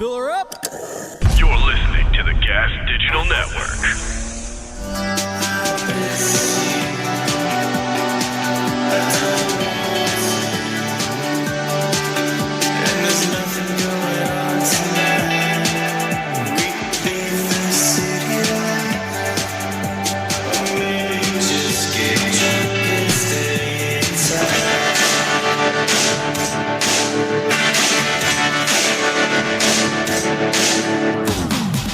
Fill her up. You're listening to the Gas Digital Network.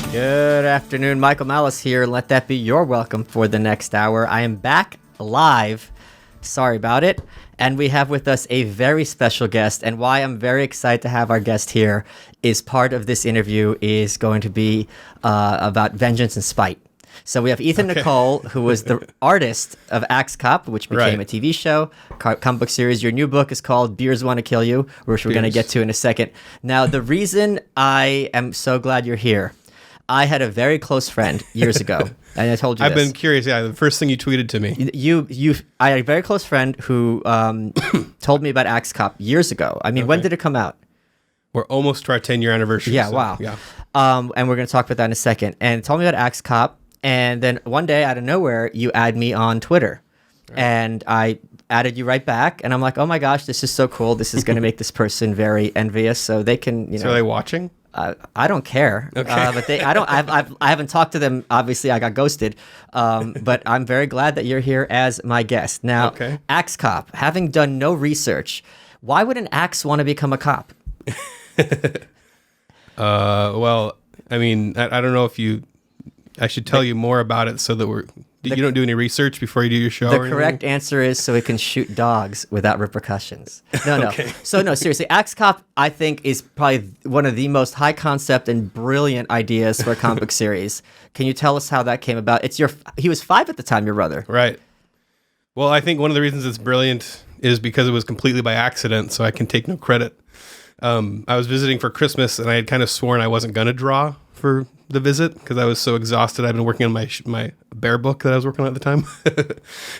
Good afternoon, Michael Malice here. Let that be your welcome for the next hour. I am back live. Sorry about it. And we have with us a very special guest. And why I'm very excited to have our guest here is part of this interview is going to be about vengeance and spite. So we have Ethan Nicolle, who was the artist of Axe Cop, which became a TV show, comic book series. Your new book is called Beers Want to Kill You, which we're going to get to in a second. Now, the reason I am so glad you're here, I had a very close friend years ago, and I told you I've been curious. Yeah, the first thing you tweeted to me. I had a very close friend who told me about Axe Cop years ago. I mean, when did it come out? We're almost to our 10-year anniversary. Yeah, so, wow. Yeah. And we're going to talk about that in a second. And told me about Axe Cop, and then one day out of nowhere, you add me on Twitter, and I added you right back, and I'm like, oh my gosh, this is so cool. This is going to make this person very envious, so they can, So are they watching? I don't care, but I haven't talked to them. Obviously, I got ghosted, but I'm very glad that you're here as my guest. Now, Axe Cop, having done no research, why would an axe want to become a cop? Well, I mean, I don't know if I should tell you more about it so that you don't do any research before you do your show. The correct answer is so it can shoot dogs without repercussions. No. So no, seriously, Axe Cop, I think, is probably one of the most high concept and brilliant ideas for a comic book series. Can you tell us how that came about? He was 5 at the time, your brother. Right. Well, I think one of the reasons it's brilliant is because it was completely by accident, so I can take no credit. I was visiting for Christmas, and I had kind of sworn I wasn't going to draw for the visit because I was so exhausted. I'd been working on my bear book that I was working on at the time.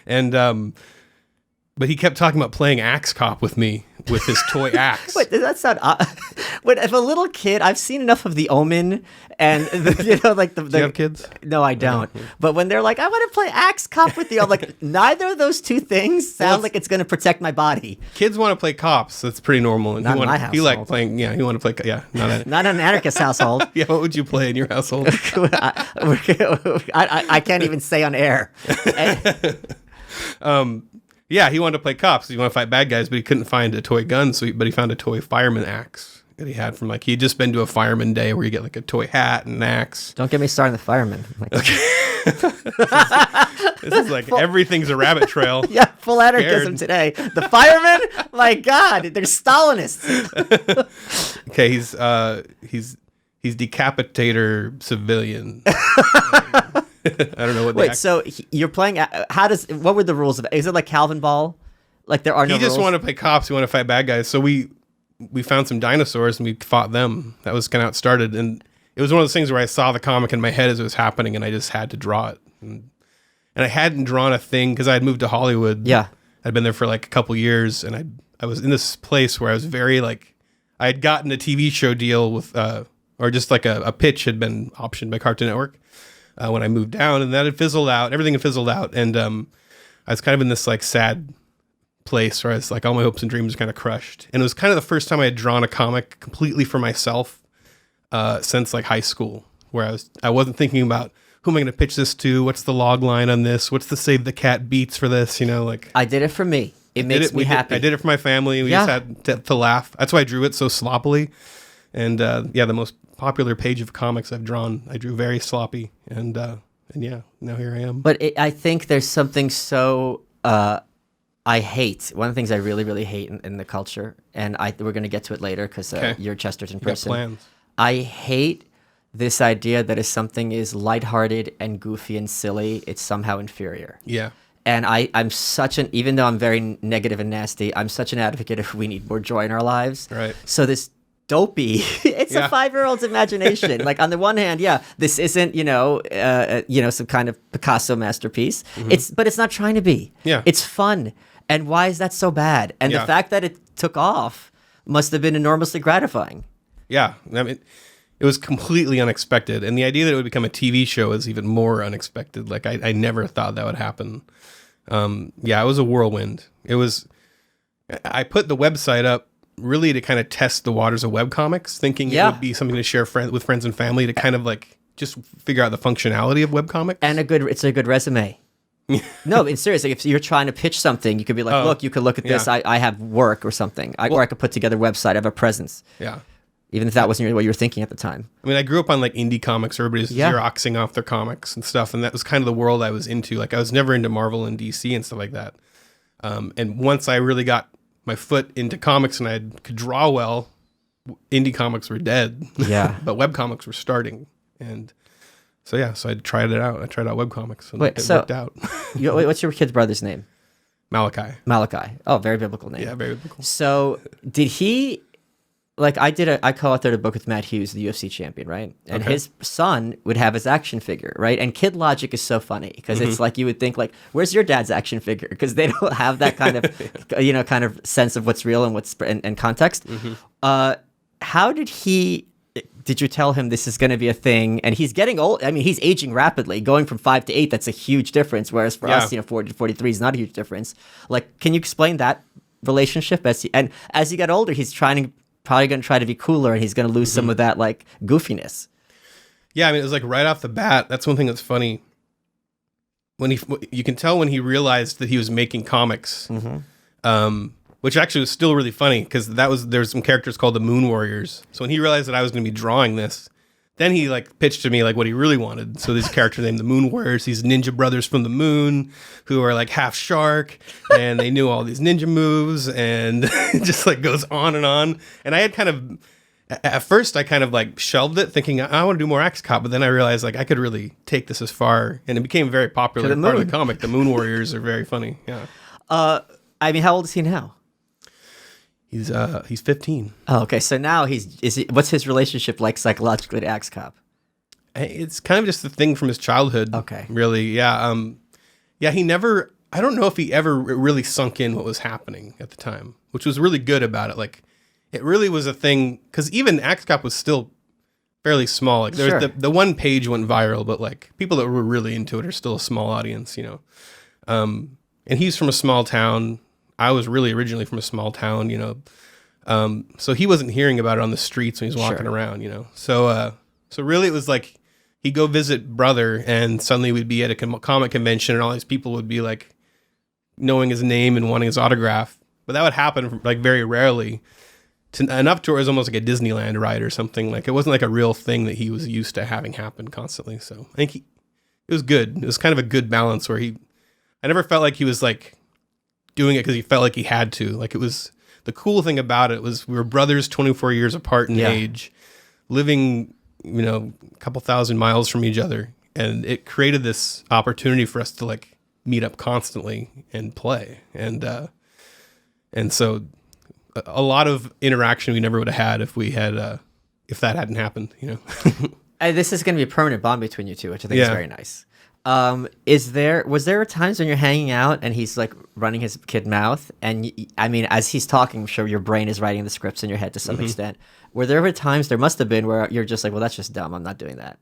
And but he kept talking about playing Axe Cop with me with his toy axe. Wait, does that sound odd? But if a little kid, I've seen enough of The Omen and Do you have kids? No, I don't. But when they're like, I want to play Axe Cop with you, I'm like, neither of those two things sound like it's going to protect my body. Kids want to play cops. That's pretty normal. And not in my household. He liked playing. Yeah, he wanted to play. Yeah, not in an anarchist household. Yeah, what would you play in your household? I can't even say on air. Yeah, he wanted to play cops. He wanted to fight bad guys, but he couldn't find a toy gun. But he found a toy fireman axe that he had from he had just been to a fireman day where you get like a toy hat and an axe. Don't get me started on the fireman. This is like everything's a rabbit trail. Yeah, full anarchism today. The firemen, my God, they're Stalinists. Okay, he's decapitator civilian. I don't know what. Wait, so you're playing? What were the rules of it? Is it like Calvin Ball? Like there are no rules? He just wanted to play cops. He wanted to fight bad guys. So we found some dinosaurs and we fought them. That was kind of how it started. And it was one of those things where I saw the comic in my head as it was happening, and I just had to draw it. And I hadn't drawn a thing because I had moved to Hollywood. Yeah, I'd been there for like a couple years, and I was in this place where I was very I had gotten a TV show deal with or just like a pitch had been optioned by Cartoon Network. When I moved down, and that had fizzled out. Everything had fizzled out, and I was kind of in this sad place where I was all my hopes and dreams were kind of crushed. And it was kind of the first time I had drawn a comic completely for myself since high school, where I wasn't thinking about who am I going to pitch this to, what's the log line on this, what's the Save the Cat beats for this, I did it for me. It makes me happy. I did it for my family. We just had to laugh. That's why I drew it so sloppily. And the most popular page of comics I've drawn, I drew very sloppy, and now here I am. But I think there's something so I hate. One of the things I really, really hate in the culture, and we're going to get to it later because you're a Chesterton person. You got plans. I hate this idea that if something is lighthearted and goofy and silly, it's somehow inferior. Yeah. And I'm even though I'm very negative and nasty, I'm such an advocate if we need more joy in our lives. Right. So this dopey, it's a 5-year-old's imagination. On the one hand, this isn't, some kind of Picasso masterpiece. Mm-hmm. But it's not trying to be. Yeah. It's fun. And why is that so bad? And the fact that it took off must have been enormously gratifying. Yeah. I mean, it was completely unexpected. And the idea that it would become a TV show is even more unexpected. Like I never thought that would happen. It was a whirlwind. I put the website up really to kind of test the waters of webcomics, thinking it would be something to share with friends and family to kind of like just figure out the functionality of webcomics. And it's a good resume. No, in seriously, if you're trying to pitch something, you could be like, look, you could look at this. I have work or something. Or I could put together a website. I have a presence. Yeah. Even if that wasn't what you were thinking at the time. I mean, I grew up on like indie comics. Everybody's Xeroxing off their comics and stuff. And that was kind of the world I was into. Like I was never into Marvel and DC and stuff like that. And once I really got my foot into comics and I could draw well, indie comics were dead. Yeah. But webcomics were starting. And so I tried it out. I tried out webcomics and it worked out. What's your kid's brother's name? Malachi. Oh, very biblical name. Yeah, very biblical. So did he... Like I co-authored a book with Matt Hughes, the UFC champion, right? And his son would have his action figure, right? And kid logic is so funny because it's like you would think like, where's your dad's action figure? Because they don't have that kind of, kind of sense of what's real and what's and context. How did you tell him this is going to be a thing? And he's getting old. I mean, he's aging rapidly. Going from 5 to 8, that's a huge difference. Whereas for us, 40 to 43 is not a huge difference. Like, can you explain that relationship? As he got older, he's probably going to try to be cooler, and he's going to lose some of that like goofiness. Yeah, I mean, it was like right off the bat. That's one thing that's funny. You can tell when he realized that he was making comics, which actually was still really funny because there's some characters called the Moon Warriors. So when he realized that I was going to be drawing this, then he like pitched to me like what he really wanted. So these characters named the Moon Warriors, these ninja brothers from the moon who are like half shark, and they knew all these ninja moves, and it just like goes on and on. And I had at first I kind of like shelved it, thinking I want to do more Axe Cop, but then I realized like I could really take this as far, and it became very popular part of the comic. The Moon Warriors are very funny. Yeah. I mean, how old is he now? He's 15. Oh, okay. So now what's his relationship like psychologically to Axe Cop? It's kind of just the thing from his childhood. Okay. Really. Yeah. He never, I don't know if he ever really sunk in what was happening at the time, which was really good about it. Like it really was a thing. Cause even Axe Cop was still fairly small. Like there's the one page went viral, but like people that were really into it are still a small audience, and he's from a small town. I was really originally from a small town, so he wasn't hearing about it on the streets when he was walking around, So really it was like he'd go visit brother, and suddenly we'd be at a comic convention, and all these people would be like knowing his name and wanting his autograph. But that would happen like very rarely, enough to where it was almost like a Disneyland ride or something. Like it wasn't like a real thing that he was used to having happen constantly. So I think it was good. It was kind of a good balance where I never felt like he was like doing it because he felt like he had to. Like it was the cool thing about it was we were brothers 24 years apart in age, living, a couple thousand miles from each other. And it created this opportunity for us to like meet up constantly and play. And so a lot of interaction we never would have had if that hadn't happened, This is going to be a permanent bond between you two, which I think is very nice. Was there times when you're hanging out and he's like running his kid mouth, and I mean, as he's talking, I'm sure your brain is writing the scripts in your head to some extent. Were there ever times, there must have been, where you're just like, well, that's just dumb, I'm not doing that?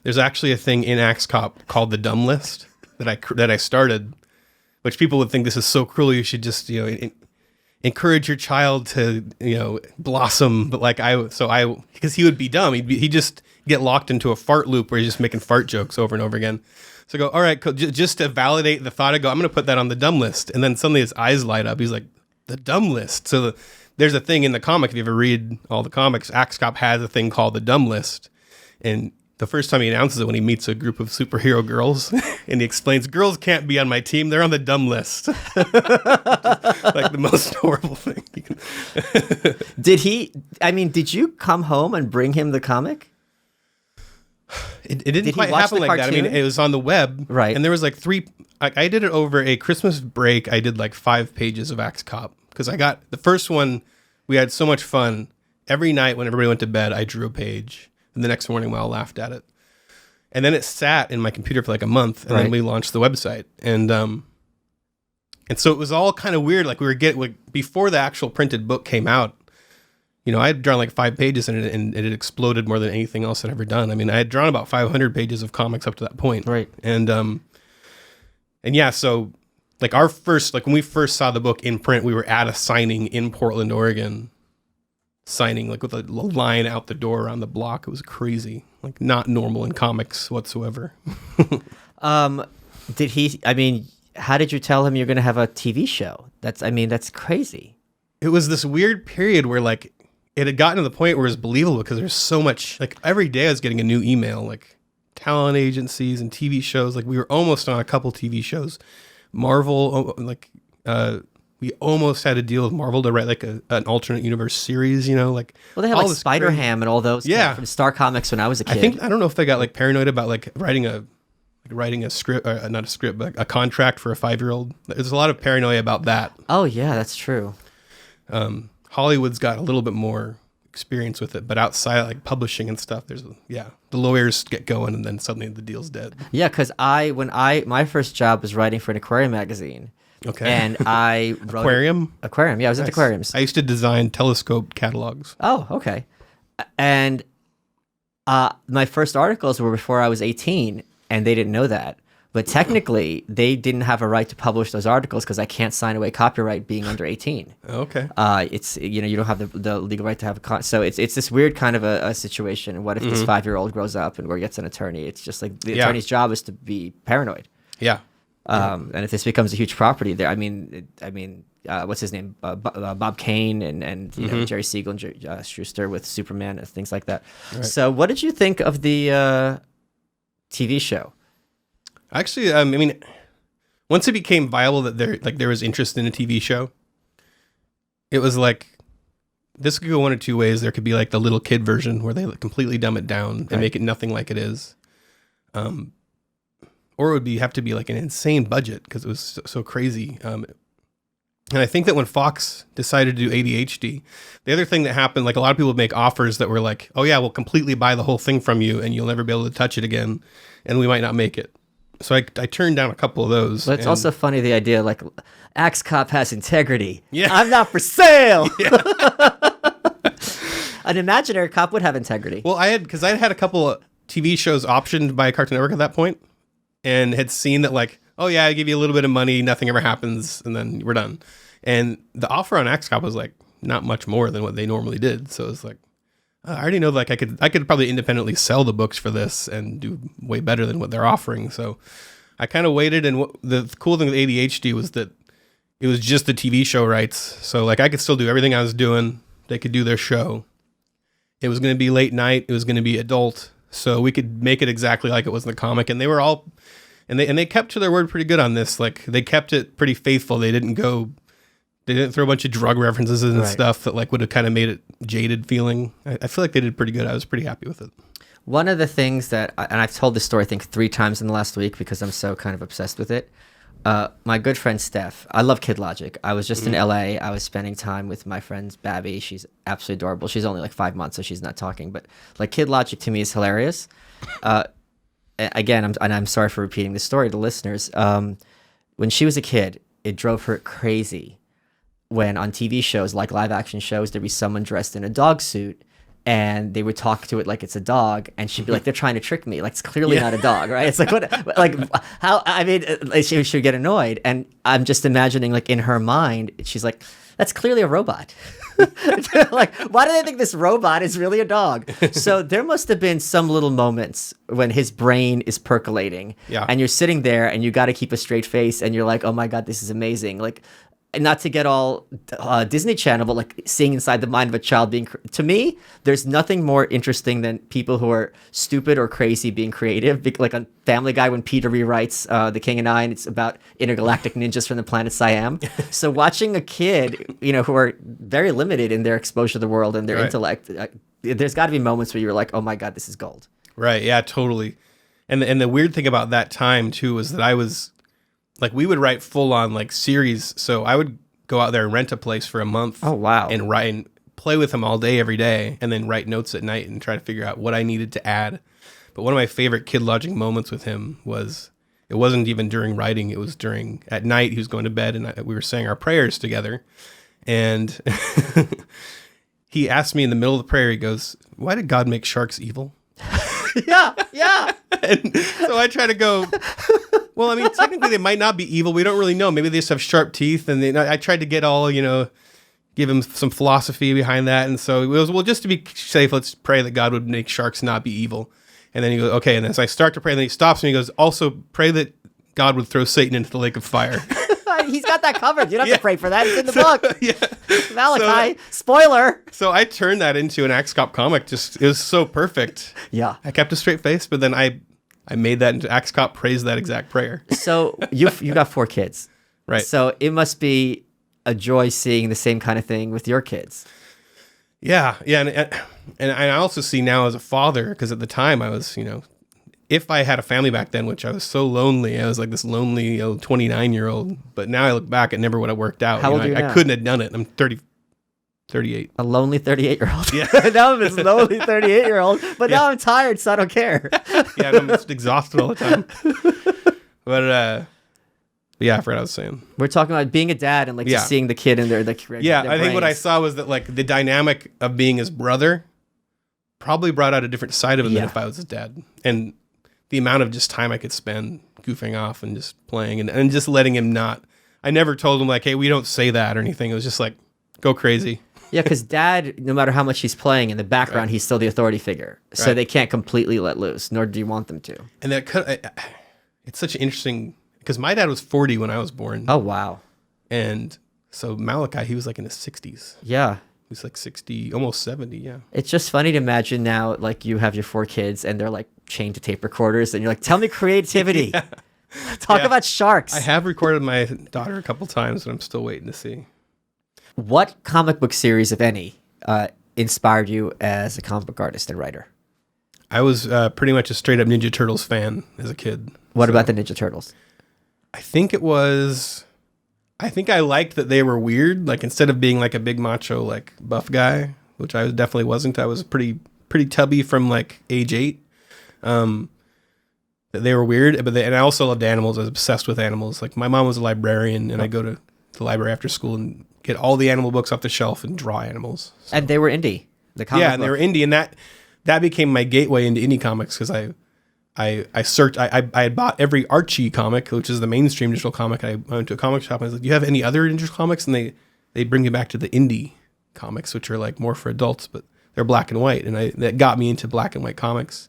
There's actually a thing in Axe Cop called the dumb list that I started, which people would think this is so cruel. You should just encourage your child to blossom. But like because he would be dumb, he'd just get locked into a fart loop where he's just making fart jokes over and over again. So I go, all right, cool. Just to validate the thought, I go, I'm going to put that on the dumb list. And then suddenly his eyes light up. He's like, the dumb list. So there's a thing in the comic. If you ever read all the comics, Axe Cop has a thing called the dumb list. And the first time he announces it when he meets a group of superhero girls, and he explains, girls can't be on my team. They're on the dumb list. Like the most horrible thing. Did you come home and bring him the comic? It didn't quite happen like that. I mean, it was on the web, right? And there was like I did it over a Christmas break. I did like 5 pages of Axe Cop because I got the first one. We had so much fun. Every night when everybody went to bed, I drew a page, and the next morning we all laughed at it. And then it sat in my computer for like a month, and then we launched the website. And so it was all kind of weird. Like we were before the actual printed book came out. I had drawn like 5 pages and it exploded more than anything else I'd ever done. I mean, I had drawn about 500 pages of comics up to that point. Right. And yeah, so like when we first saw the book in print, we were at a signing in Portland, Oregon, signing like with a line out the door around the block. It was crazy, like not normal in comics whatsoever. How did you tell him you're going to have a TV show? That's crazy. It was this weird period where like it had gotten to the point where it was believable because there's so much, like every day I was getting a new email, like talent agencies and TV shows. Like we were almost on a couple TV shows. Marvel, we almost had a deal with Marvel to write like an alternate universe series, like. Well, they had like Spider-Ham and all those from Star Comics when I was a kid. I don't know if they got like paranoid about like writing a script, not a script, but a contract for a 5-year-old. There's a lot of paranoia about that. Oh yeah, that's true. Hollywood's got a little bit more experience with it, but outside like publishing and stuff, the lawyers get going and then suddenly the deal's dead. Yeah, because my first job was writing for an aquarium magazine. Okay. And I wrote aquarium. Yeah, I was into aquariums. I used to design telescope catalogs. Oh, okay. And my first articles were before I was 18, and they didn't know that. But technically, they didn't have a right to publish those articles because I can't sign away copyright being under 18. Okay. It's you don't have the legal right to have so it's this weird kind of a situation. What if this 5-year-old grows up and gets an attorney? It's just like the attorney's job is to be paranoid. Yeah. And if this becomes a huge property, there, what's his name? Bob Kane and Jerry Siegel and Schuster with Superman and things like that. Right. So, what did you think of the TV show? Actually, once it became viable that there was interest in a TV show, it was like this could go one of two ways. There could be like the little kid version where they completely dumb it down and make it nothing like it is, or it would have to be like an insane budget because it was so crazy. And I think that when Fox decided to do ADHD, the other thing that happened, like a lot of people would make offers that were like, "Oh yeah, we'll completely buy the whole thing from you, and you'll never be able to touch it again, and we might not make it." So I turned down a couple of those. But it's also funny, the idea, like, Axe Cop has integrity. Yeah. I'm not for sale. An imaginary cop would have integrity. Well, I had a couple of TV shows optioned by Cartoon Network at that point and had seen that like, oh yeah, I give you a little bit of money, nothing ever happens, and then we're done. And the offer on Axe Cop was like not much more than what they normally did. So it's like, I already know like I could probably independently sell the books for this and do way better than what they're offering. So I kind of waited, and the cool thing with ADHD was that it was just the TV show rights. So like I could still do everything I was doing. They could do their show. It was going to be late night. It was going to be adult. So we could make it exactly like it was in the comic. And they were all, and they kept to their word pretty good on this. Like they kept it pretty faithful. They didn't throw a bunch of drug references and stuff that like would have kind of made it jaded feeling. I feel like they did pretty good. I was pretty happy with it. One of the things and I've told this story I think 3 times in the last week because I'm so kind of obsessed with it. My good friend Steph, I love Kid Logic. I was just in LA. I was spending time with my friend Babby. She's absolutely adorable. She's only like 5 months, so she's not talking. But like Kid Logic to me is hilarious. Again, I'm sorry for repeating this story to listeners. When she was a kid, it drove her crazy when on TV shows, like live action shows, there'd be someone dressed in a dog suit and they would talk to it like it's a dog, and she'd be like, they're trying to trick me. Like, it's clearly not a dog, right? It's like, she would get annoyed. And I'm just imagining, like, in her mind, she's like, that's clearly a robot. Like, why do they think this robot is really a dog? So there must have been some little moments when his brain is percolating, and you're sitting there and you got to keep a straight face, and you're like, oh my God, this is amazing. Like, not to get all Disney Channel, but like seeing inside the mind of a child being, to me, there's nothing more interesting than people who are stupid or crazy being creative. Like on Family Guy, when Peter rewrites The King and I, and it's about intergalactic ninjas from the planet Siam. So watching a kid, who are very limited in their exposure to the world and their intellect, there's got to be moments where you're like, oh my God, this is gold. Right. Yeah, totally. And the weird thing about that time too was that I was, like, we would write full on like series. So I would go out there and rent a place for a month. Oh, wow. And write and play with him all day, every day, and then write notes at night and try to figure out what I needed to add. But one of my favorite Kid Logic moments with him was, it wasn't even during writing. It was at night. He was going to bed and we were saying our prayers together. And he asked me in the middle of the prayer, he goes, "Why did God make sharks evil?" Yeah. And so I try to go, well, I mean, technically they might not be evil. We don't really know. Maybe they just have sharp teeth. And I tried to get all, give him some philosophy behind that. And so it was, well, just to be safe, let's pray that God would make sharks not be evil. And then he goes, okay. And as I start to pray, then he stops me. He goes, also pray that God would throw Satan into the lake of fire. He's got that covered. You don't have to pray for that. It's in the book. Yeah. Malachi, spoiler. So I turned that into an Axe Cop comic. It was so perfect. Yeah. I kept a straight face, but then I made that into Axe Cop prays that exact prayer. So you got 4 kids. Right. So it must be a joy seeing the same kind of thing with your kids. Yeah. And I also see now as a father, because at the time I was, if I had a family back then, which I was so lonely, I was like this lonely 29-year-old. But now I look back, it never would have worked out. How old are you now? I couldn't have done it. I'm 38. A lonely 38-year-old. Yeah. Now I'm this lonely 38-year-old, but now I'm tired, so I don't care. Yeah, and I'm just exhausted all the time. But yeah, I forgot what I was saying. We're talking about being a dad and just seeing the kid in their Yeah, I think what I saw was that the dynamic of being his brother probably brought out a different side of him than if I was his dad. And the amount of just time I could spend goofing off and just playing and just letting him not. I never told him hey, we don't say that or anything. It was just go crazy. Yeah, because dad, no matter how much he's playing in the background, he's still the authority figure. So they can't completely let loose, nor do you want them to. And it's such an interesting, because my dad was 40 when I was born. Oh, wow. And so Malachi, he was in his 60s. Yeah. He was 60, almost 70, yeah. It's just funny to imagine now, you have your 4 kids and they're chained to tape recorders and you're tell me creativity. Yeah. Talk about sharks. I have recorded my daughter a couple times, but I'm still waiting to see. What comic book series, if any, inspired you as a comic book artist and writer? I was pretty much a straight up Ninja Turtles fan as a kid. What about the Ninja Turtles? I think I liked that they were weird. Instead of being a big macho, buff guy, which I definitely wasn't. I was pretty tubby from age 8. That they were weird, and I also loved animals. I was obsessed with animals. My mom was a librarian, and I'd go to the library after school and get all the animal books off the shelf and draw animals. So. And they were indie. And they were indie, and that became my gateway into indie comics because I searched. I had bought every Archie comic, which is the mainstream digital comic. I went to a comic shop and I was like, "Do you have any other digital comics?" And they bring you back to the indie comics, which are more for adults, but they're black and white, and that got me into black and white comics.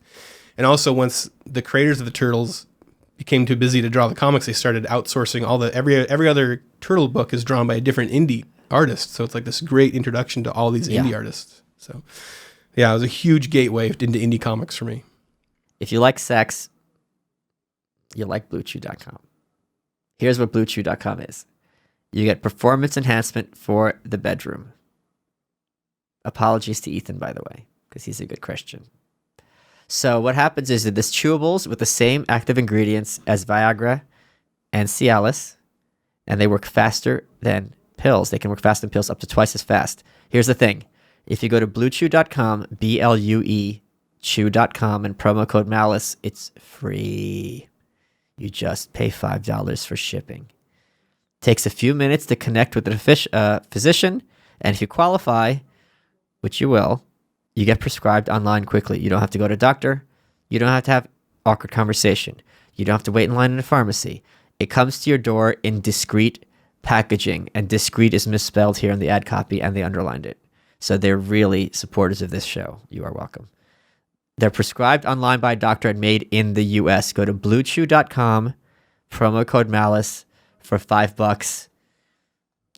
And also, once the creators of the Turtles became too busy to draw the comics, they started outsourcing every other Turtle book is drawn by a different indie artist. So it's this great introduction to all these indie artists. So yeah, it was a huge gateway into indie comics for me. If you like sex, you like BlueChew.com. Here's what BlueChew.com is. You get performance enhancement for the bedroom. Apologies to Ethan, by the way, because he's a good Christian. So what happens is that this chewables with the same active ingredients as Viagra and Cialis, and they work faster than pills. They can work faster than pills, up to twice as fast. Here's the thing. If you go to BlueChew.com, BLUE, chew.com, and promo code Malice, it's free. You just pay $5 for shipping. Takes a few minutes to connect with a physician, and if you qualify, which you will, you get prescribed online quickly. You don't have to go to a doctor. You don't have to have awkward conversation. You don't have to wait in line in a pharmacy. It comes to your door in discreet packaging, and discreet is misspelled here in the ad copy, and they underlined it. So they're really supporters of this show. You are welcome. They're prescribed online by a doctor and made in the U.S. Go to BlueChew.com, promo code Malice for $5.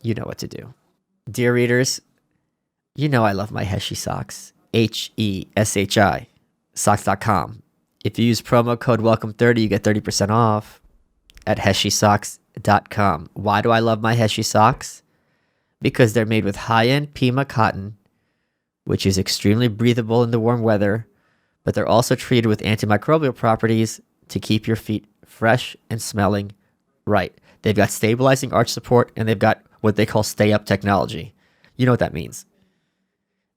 You know what to do. Dear readers, you know I love my Heshi socks. Heshi, socks.com. If you use promo code WELCOME30, you get 30% off at HeshiSocks.com. Why do I love my Heshi socks? Because they're made with high-end Pima cotton, which is extremely breathable in the warm weather, but they're also treated with antimicrobial properties to keep your feet fresh and smelling right. They've got stabilizing arch support, and they've got what they call stay-up technology. You know what that means.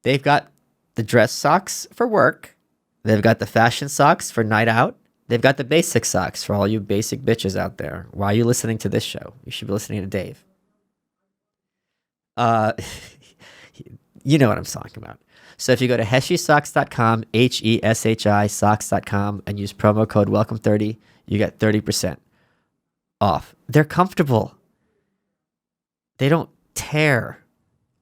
They've got the dress socks for work. They've got the fashion socks for night out. They've got the basic socks for all you basic bitches out there. Why are you listening to this show? You should be listening to Dave. You know what I'm talking about. So if you go to heshysocks.com, HESHI socks.com, and use promo code welcome30, you get 30% off. They're comfortable. They don't tear.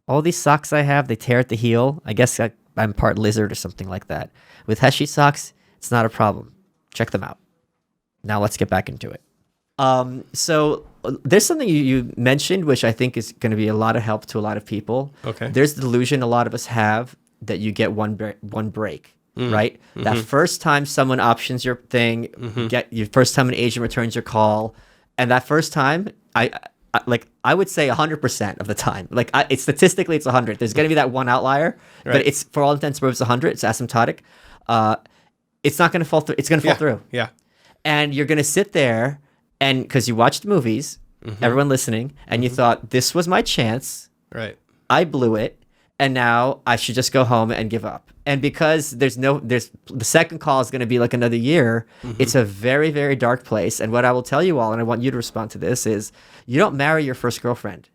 All these socks I have, they tear at the heel. I guess I'm part lizard or something like that. With Heshi socks, it's not a problem. Check them out. Now let's get back into it. So there's something you mentioned, which I think is going to be a lot of help to a lot of people. Okay. There's the delusion a lot of us have that you get one break, right? That first time someone options your thing, get your first time an agent returns your call, and that first time, I would say 100% of the time, it's statistically it's 100. There's going to be that one outlier, right. but it's for all intents and purposes 100. It's asymptotic. It's not going to fall through. It's going to fall through. Yeah. And you're going to sit there, and because you watched movies, everyone listening, and you thought this was my chance. Right. I blew it, and now I should just go home and give up. And because there's the second call is going to be like another year, it's a very, very dark place. And what I will tell you all, and I want you to respond to this, is you don't marry your first girlfriend.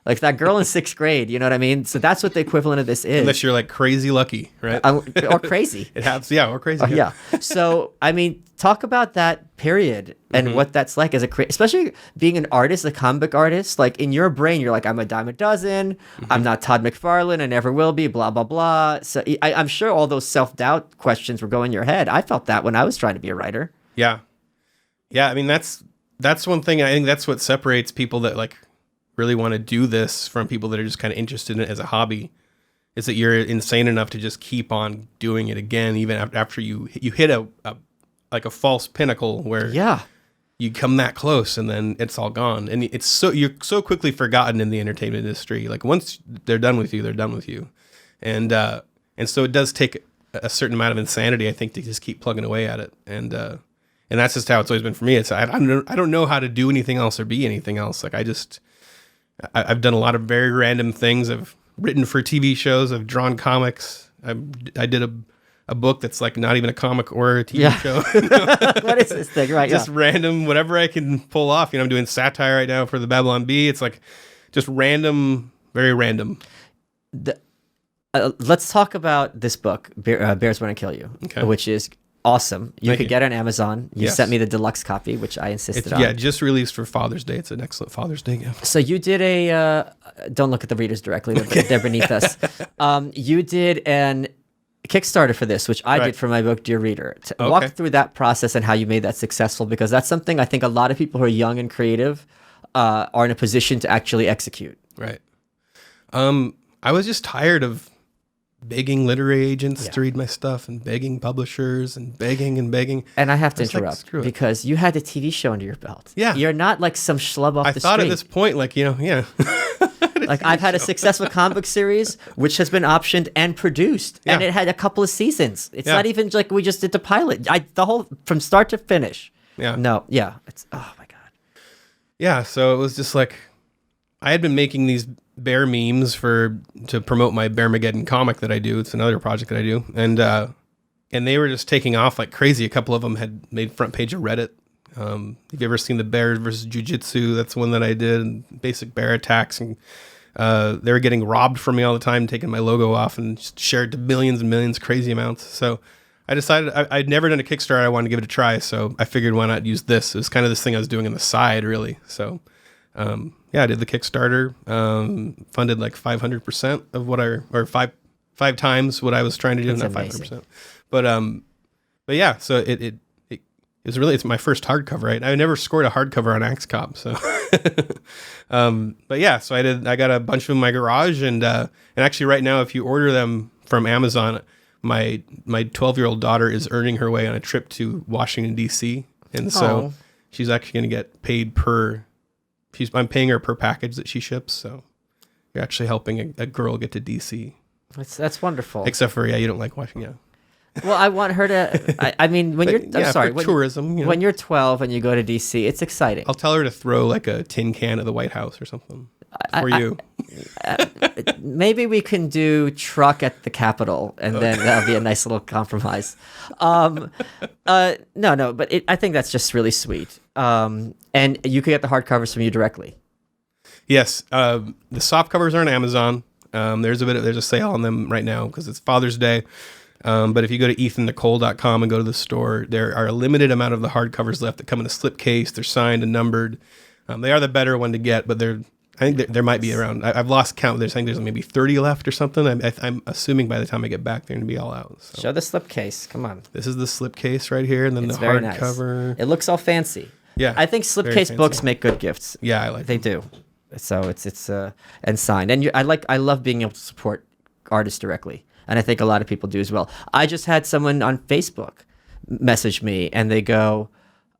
Like that girl in 6th grade, you know what I mean? So that's what the equivalent of this is. Unless you're like crazy lucky, right? Or crazy. It happens, yeah, or crazy. Yeah. So, I mean, talk about that period and what that's like as especially being an artist, a comic book artist. Like in your brain, you're like, I'm a dime a dozen. I'm not Todd McFarlane. I never will be. Blah blah blah. So I'm sure all those self-doubt questions were going in your head. I felt that when I was trying to be a writer. Yeah. I mean, that's one thing. I think that's what separates people that like really want to do this from people that are just kind of interested in it as a hobby, is that you're insane enough to just keep on doing it again, even after you hit a false pinnacle where you come that close and then it's all gone. And you're so quickly forgotten in the entertainment industry. Like once they're done with you, they're done with you. And so it does take a certain amount of insanity, I think, to just keep plugging away at it. And that's just how it's always been for me. It's I don't know how to do anything else or be anything else. Like I've done a lot of very random things. I've written for TV shows. I've drawn comics. I did a book that's like not even a comic or a TV show. What is this thing? Right. Just random, whatever I can pull off. I'm doing satire right now for the Babylon Bee. It's like just random, very random. Let's talk about this book, Bears Want to Kill You, which is awesome. You could get it on Amazon. You sent me the deluxe copy, which I insisted on. Yeah, just released for Father's Day. It's an excellent Father's Day gift. So you did don't look at the readers directly. They're beneath us. You did an Kickstarter for this, which I did for my book, Dear Reader. Walk through that process and how you made that successful, because that's something I think a lot of people who are young and creative are in a position to actually execute. Right. I was just tired of begging literary agents to read my stuff and begging publishers and begging. And I have to interrupt because you had a TV show under your belt. Yeah. You're not like some schlub off the street. I thought at this point, like, like I've had a successful comic book series, which has been optioned and produced, and it had a couple of seasons. It's not even like we just did the pilot. The whole, from start to finish. Yeah. No. Yeah. It's, oh my God. Yeah. So it was just like, I had been making these bear memes to promote my Bearmageddon comic that I do. It's another project that I do. And they were just taking off like crazy. A couple of them had made front page of Reddit. Have you ever seen the Bear versus Jiu-Jitsu? That's one that I did. And basic bear attacks. And they were getting robbed from me all the time, taking my logo off and just shared to millions and millions, crazy amounts. So I decided I'd never done a Kickstarter. I wanted to give it a try. So I figured, why not use this? It was kind of this thing I was doing on the side, really. So I did the Kickstarter, funded like 500% of what or five times what I was trying to do. That's not 500%, but yeah, so it was really, it's my first hardcover, right? I never scored a hardcover on AxeCop. So, but yeah, so I got a bunch of them in my garage, and actually right now, if you order them from Amazon, my 12-year-old daughter is earning her way on a trip to Washington, DC. And so she's actually going to get paid I'm paying her per package that she ships, so you're actually helping a girl get to DC. That's wonderful. Except for you don't like watching, Well, I want her to. I mean, when tourism. When you're 12 and you go to DC, it's exciting. I'll tell her to throw like a tin can at the White House or something for you. Maybe we can do truck at the Capitol, and then that'll be a nice little compromise. No, but I think that's just really sweet. And you could get the hardcovers from you directly. Yes, the soft covers are on Amazon. There's a sale on them right now because it's Father's Day. But if you go to ethannicolle.com and go to the store, there are a limited amount of the hardcovers left that come in a slipcase. They're signed and numbered. They are the better one to get, but I think there might be around. I've lost count. They're saying there's maybe 30 left or something. I'm assuming by the time I get back, they're going to be all out. So. Show the slipcase. Come on. This is the slipcase right here, and then It's the very nice. hardcover. It looks all fancy. Yeah, I think slipcase books make good gifts. Yeah, I like. They do. So it's and signed. And I love being able to support artists directly, and I think a lot of people do as well. I just had someone on Facebook message me, and they go,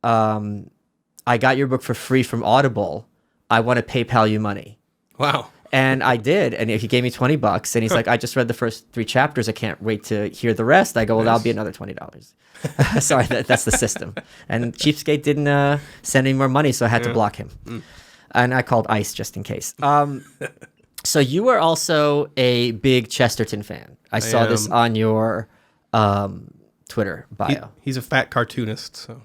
"I got your book for free from Audible. I want to PayPal you money." Wow. And I did, and he gave me $20, and he's like, "I just read the first 3 chapters. I can't wait to hear the rest." I go, "Well, that'll be another $20." Sorry, that's the system. And Cheapskate didn't send any more money, so I had to block him. And I called ICE just in case. So you are also a big Chesterton fan. I saw this on your Twitter bio. He's a fat cartoonist, so.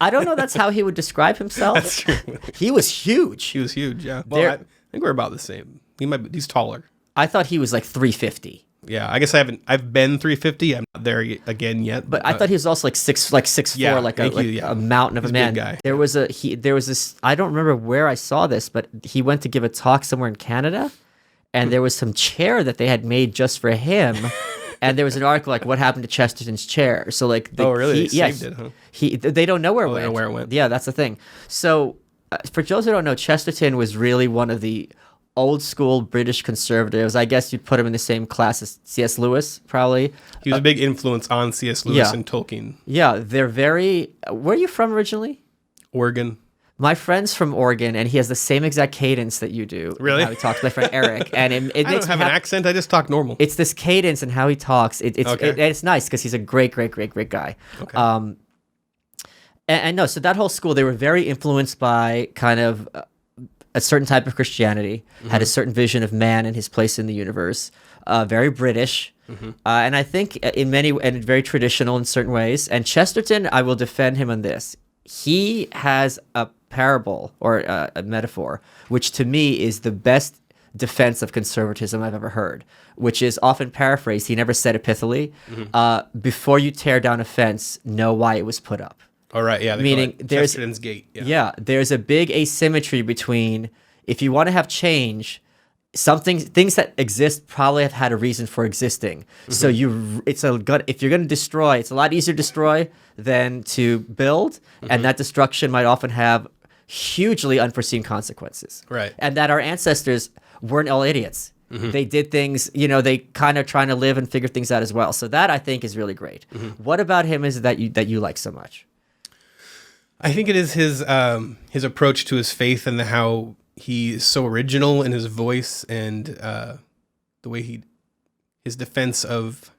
I don't know that's how he would describe himself. That's true. He was huge. He was huge, yeah. Well, I think we're about the same. He's taller. I thought he was like 350. Yeah, I guess I've been 350. I'm not there again yet. But I thought he was also like 6'4", Yeah, like a a mountain of He's a man. big guy. There was this. I don't remember where I saw this, but he went to give a talk somewhere in Canada, and there was some chair that they had made just for him. And there was an article like, "What happened to Chesterton's chair?" So like, oh really? They saved it, huh? They don't know where it went. They don't know where it went. Yeah, that's the thing. So for those who don't know, Chesterton was really one of the old school British conservatives. I guess you'd put him in the same class as C.S. Lewis, probably. He was a big influence on C.S. Lewis and Tolkien. Yeah, they're very. Where are you from originally? Oregon. My friend's from Oregon, and he has the same exact cadence that you do. Really? How he talks to my friend Eric, and it I makes don't have an accent. I just talk normal. It's this cadence and how he talks. It's nice because he's a great guy. Okay. And no, so that whole school, they were very influenced by kind of a certain type of Christianity, had a certain vision of man and his place in the universe, very British. And I think and very traditional in certain ways. And Chesterton, I will defend him on this. He has a parable or a metaphor, which to me is the best defense of conservatism I've ever heard, which is often paraphrased. He never said it pithily. Before you tear down a fence, know why it was put up. All right, yeah. Meaning there's Chesterton's Gate. Yeah, there's a big asymmetry between if you want to have change, things that exist probably have had a reason for existing. So if you're going to destroy, it's a lot easier to destroy than to build, and that destruction might often have hugely unforeseen consequences. Right. And that our ancestors weren't all idiots. They did things, they kind of trying to live and figure things out as well. So that I think is really great. What about him is that you like so much? I think it is his approach to his faith and how he is so original in his voice and the way his defense of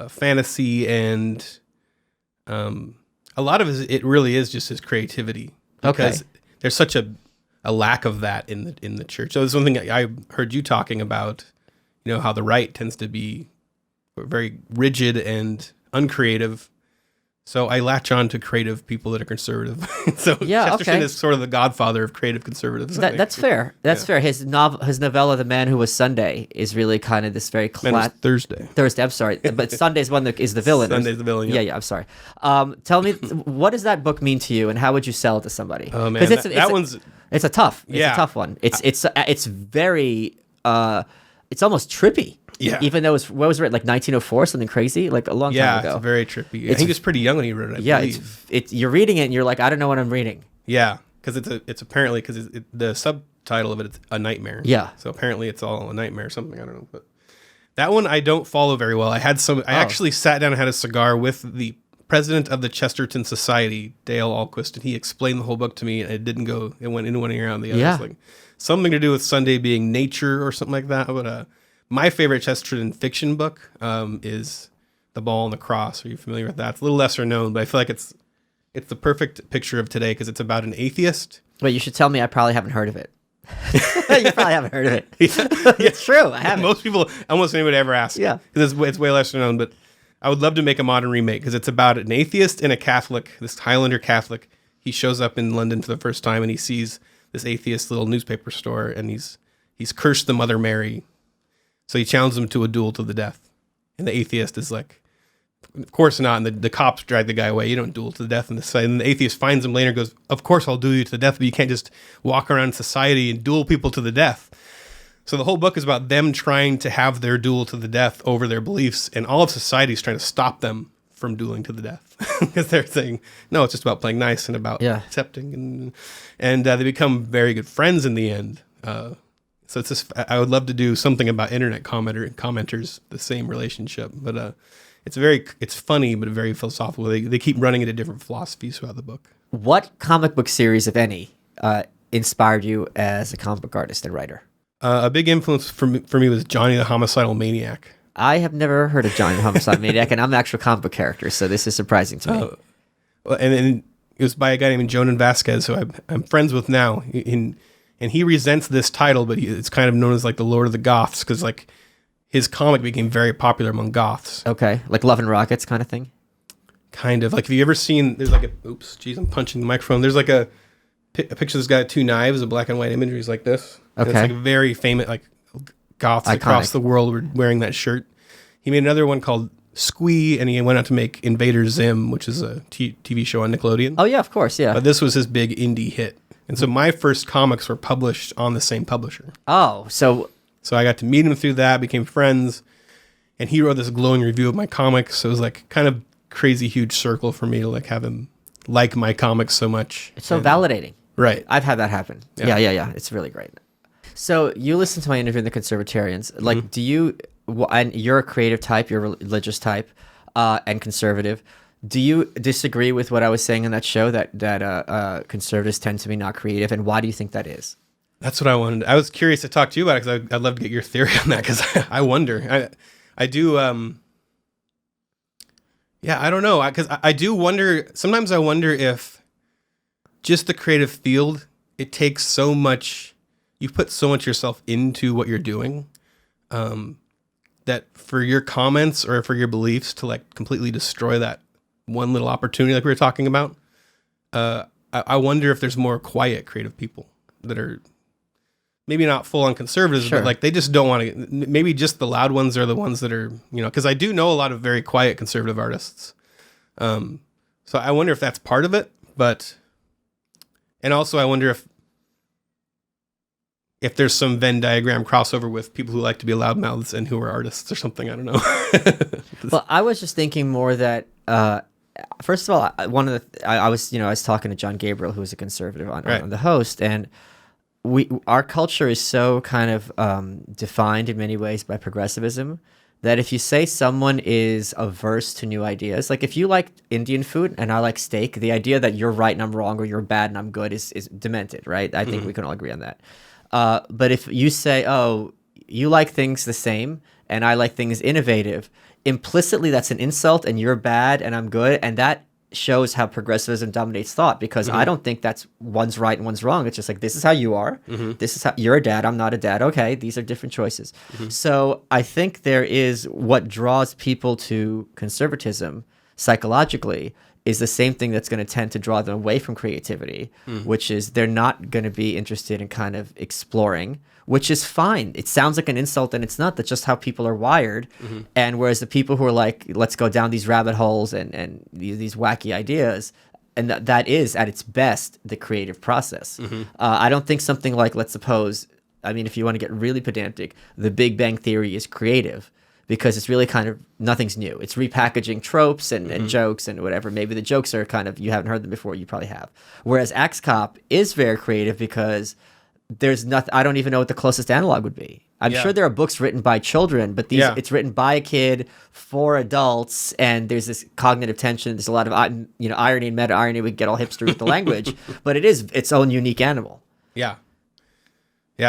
fantasy and a lot of it really is just his creativity because there's such a lack of that in the church. So it's something I heard you talking about, how the right tends to be very rigid and uncreative. So I latch on to creative people that are conservative. So Chesterton is sort of the godfather of creative conservatives. That's fair. That's fair. His novella, The Man Who Was Sunday, is really kind of this very Thursday, I'm sorry. But Sunday's one that is the villain. Sunday's the villain, yeah. I'm sorry. Tell me, what does that book mean to you, and how would you sell it to somebody? Oh, man. It's a tough one. It's very, it's almost trippy. Yeah. Even though what was it written, like 1904, something crazy, like a long time ago. Yeah, it's very trippy. I think he was pretty young when he wrote it. I believe. You're reading it and you're like, I don't know what I'm reading. Yeah, because it's apparently the subtitle of it's a nightmare. Yeah. So apparently it's all a nightmare or something. I don't know, but that one I don't follow very well. I actually sat down and had a cigar with the president of the Chesterton Society, Dale Alquist, and he explained the whole book to me, and it went in one ear out of the other. Yeah. It's like something to do with Sunday being nature or something like that. But my favorite Chesterton fiction book is The Ball and the Cross. Are you familiar with that? It's a little lesser known, but I feel like it's the perfect picture of today because it's about an atheist. Wait, you should tell me I probably haven't heard of it. You probably haven't heard of it. It's true. I haven't. Most people, almost anybody ever asks. Yeah. Because it's way lesser known, but I would love to make a modern remake because it's about an atheist and a Catholic, this Highlander Catholic. He shows up in London for the first time and he sees this atheist little newspaper store and he's cursed the Mother Mary So he challenged him to a duel to the death. And the atheist is like, of course not. And the cops drag the guy away. You don't duel to the death in this fight. And the atheist finds him later and goes, of course I'll duel you to the death, but you can't just walk around society and duel people to the death. So the whole book is about them trying to have their duel to the death over their beliefs. And all of society is trying to stop them from dueling to the death. Because they're saying, no, it's just about playing nice and about accepting. And they become very good friends in the end. So it's just, I would love to do something about internet commenters, the same relationship. But it's funny, but very philosophical. They keep running into different philosophies throughout the book. What comic book series, if any, inspired you as a comic book artist and writer? A big influence for me was Johnny the Homicidal Maniac. I have never heard of Johnny the Homicidal Maniac, and I'm an actual comic book character, so this is surprising to me. And it was by a guy named Jonan Vasquez, who I'm friends with now. And he resents this title, but it's kind of known as like the Lord of the Goths, because like his comic became very popular among goths. Okay, like Love and Rockets kind of thing? Kind of. Like, have you ever seen, there's like I'm punching the microphone. There's like a picture of this guy with two knives, a black and white imagery. He's like this. Okay. And it's like a very famous, like goths across the world were wearing that shirt. He made another one called Squee, and he went out to make Invader Zim, which is a TV show on Nickelodeon. Oh, yeah, of course, yeah. But this was his big indie hit. And so my first comics were published on the same publisher. Oh, so I got to meet him through that, became friends, and he wrote this glowing review of my comics. So it was like kind of crazy huge circle for me to like have him like my comics so much. It's so validating. Right. I've had that happen. Yeah. It's really great. So you listen to my interview in The Conservatarians. Like, do you, and you're a creative type, you're a religious type, and conservative. Do you disagree with what I was saying in that show that conservatives tend to be not creative, and why do you think that is? That's what I wanted. I was curious to talk to you about it because I'd love to get your theory on that, because I wonder. I do. I don't know, because I do wonder. Sometimes I wonder if just the creative field, it takes so much. You put so much yourself into what you're doing, that for your comments or for your beliefs to like completely destroy that one little opportunity like we were talking about, I wonder if there's more quiet creative people that are maybe not full on conservatives, but like they just don't want to, maybe just the loud ones are the ones that are, because I do know a lot of very quiet conservative artists. So I wonder if that's part of it, and also I wonder if there's some Venn diagram crossover with people who like to be loudmouths and who are artists or something. I don't know. Well, I was just thinking more that, first of all, I was talking to John Gabriel, who was a conservative on the host, and our culture is so kind of defined in many ways by progressivism that if you say someone is averse to new ideas, like if you like Indian food and I like steak, the idea that you're right and I'm wrong or you're bad and I'm good is demented, right? I think we can all agree on that. But if you say, oh, you like things the same and I like things innovative, implicitly that's an insult and you're bad and I'm good, and that shows how progressivism dominates thought, because I don't think that's one's right and one's wrong. It's just like, this is how you are. This is how you're a dad. I'm not a dad. Okay, these are different choices. So I think there is what draws people to conservatism psychologically is the same thing that's going to tend to draw them away from creativity, which is they're not going to be interested in kind of exploring, which is fine. It sounds like an insult, and it's not. That's just how people are wired. And whereas the people who are like, let's go down these rabbit holes and these wacky ideas, and that is at its best the creative process. I don't think something like, let's suppose, I mean, if you want to get really pedantic, the Big Bang Theory is creative, because it's really kind of nothing's new. It's repackaging tropes and jokes and whatever. Maybe the jokes are kind of, you haven't heard them before, you probably have. Whereas Axe Cop is very creative because there's nothing, I don't even know what the closest analog would be. I'm sure there are books written by children, but it's written by a kid for adults, and there's this cognitive tension. There's a lot of irony and meta irony. We get all hipster with the language, but it is its own unique animal. Yeah,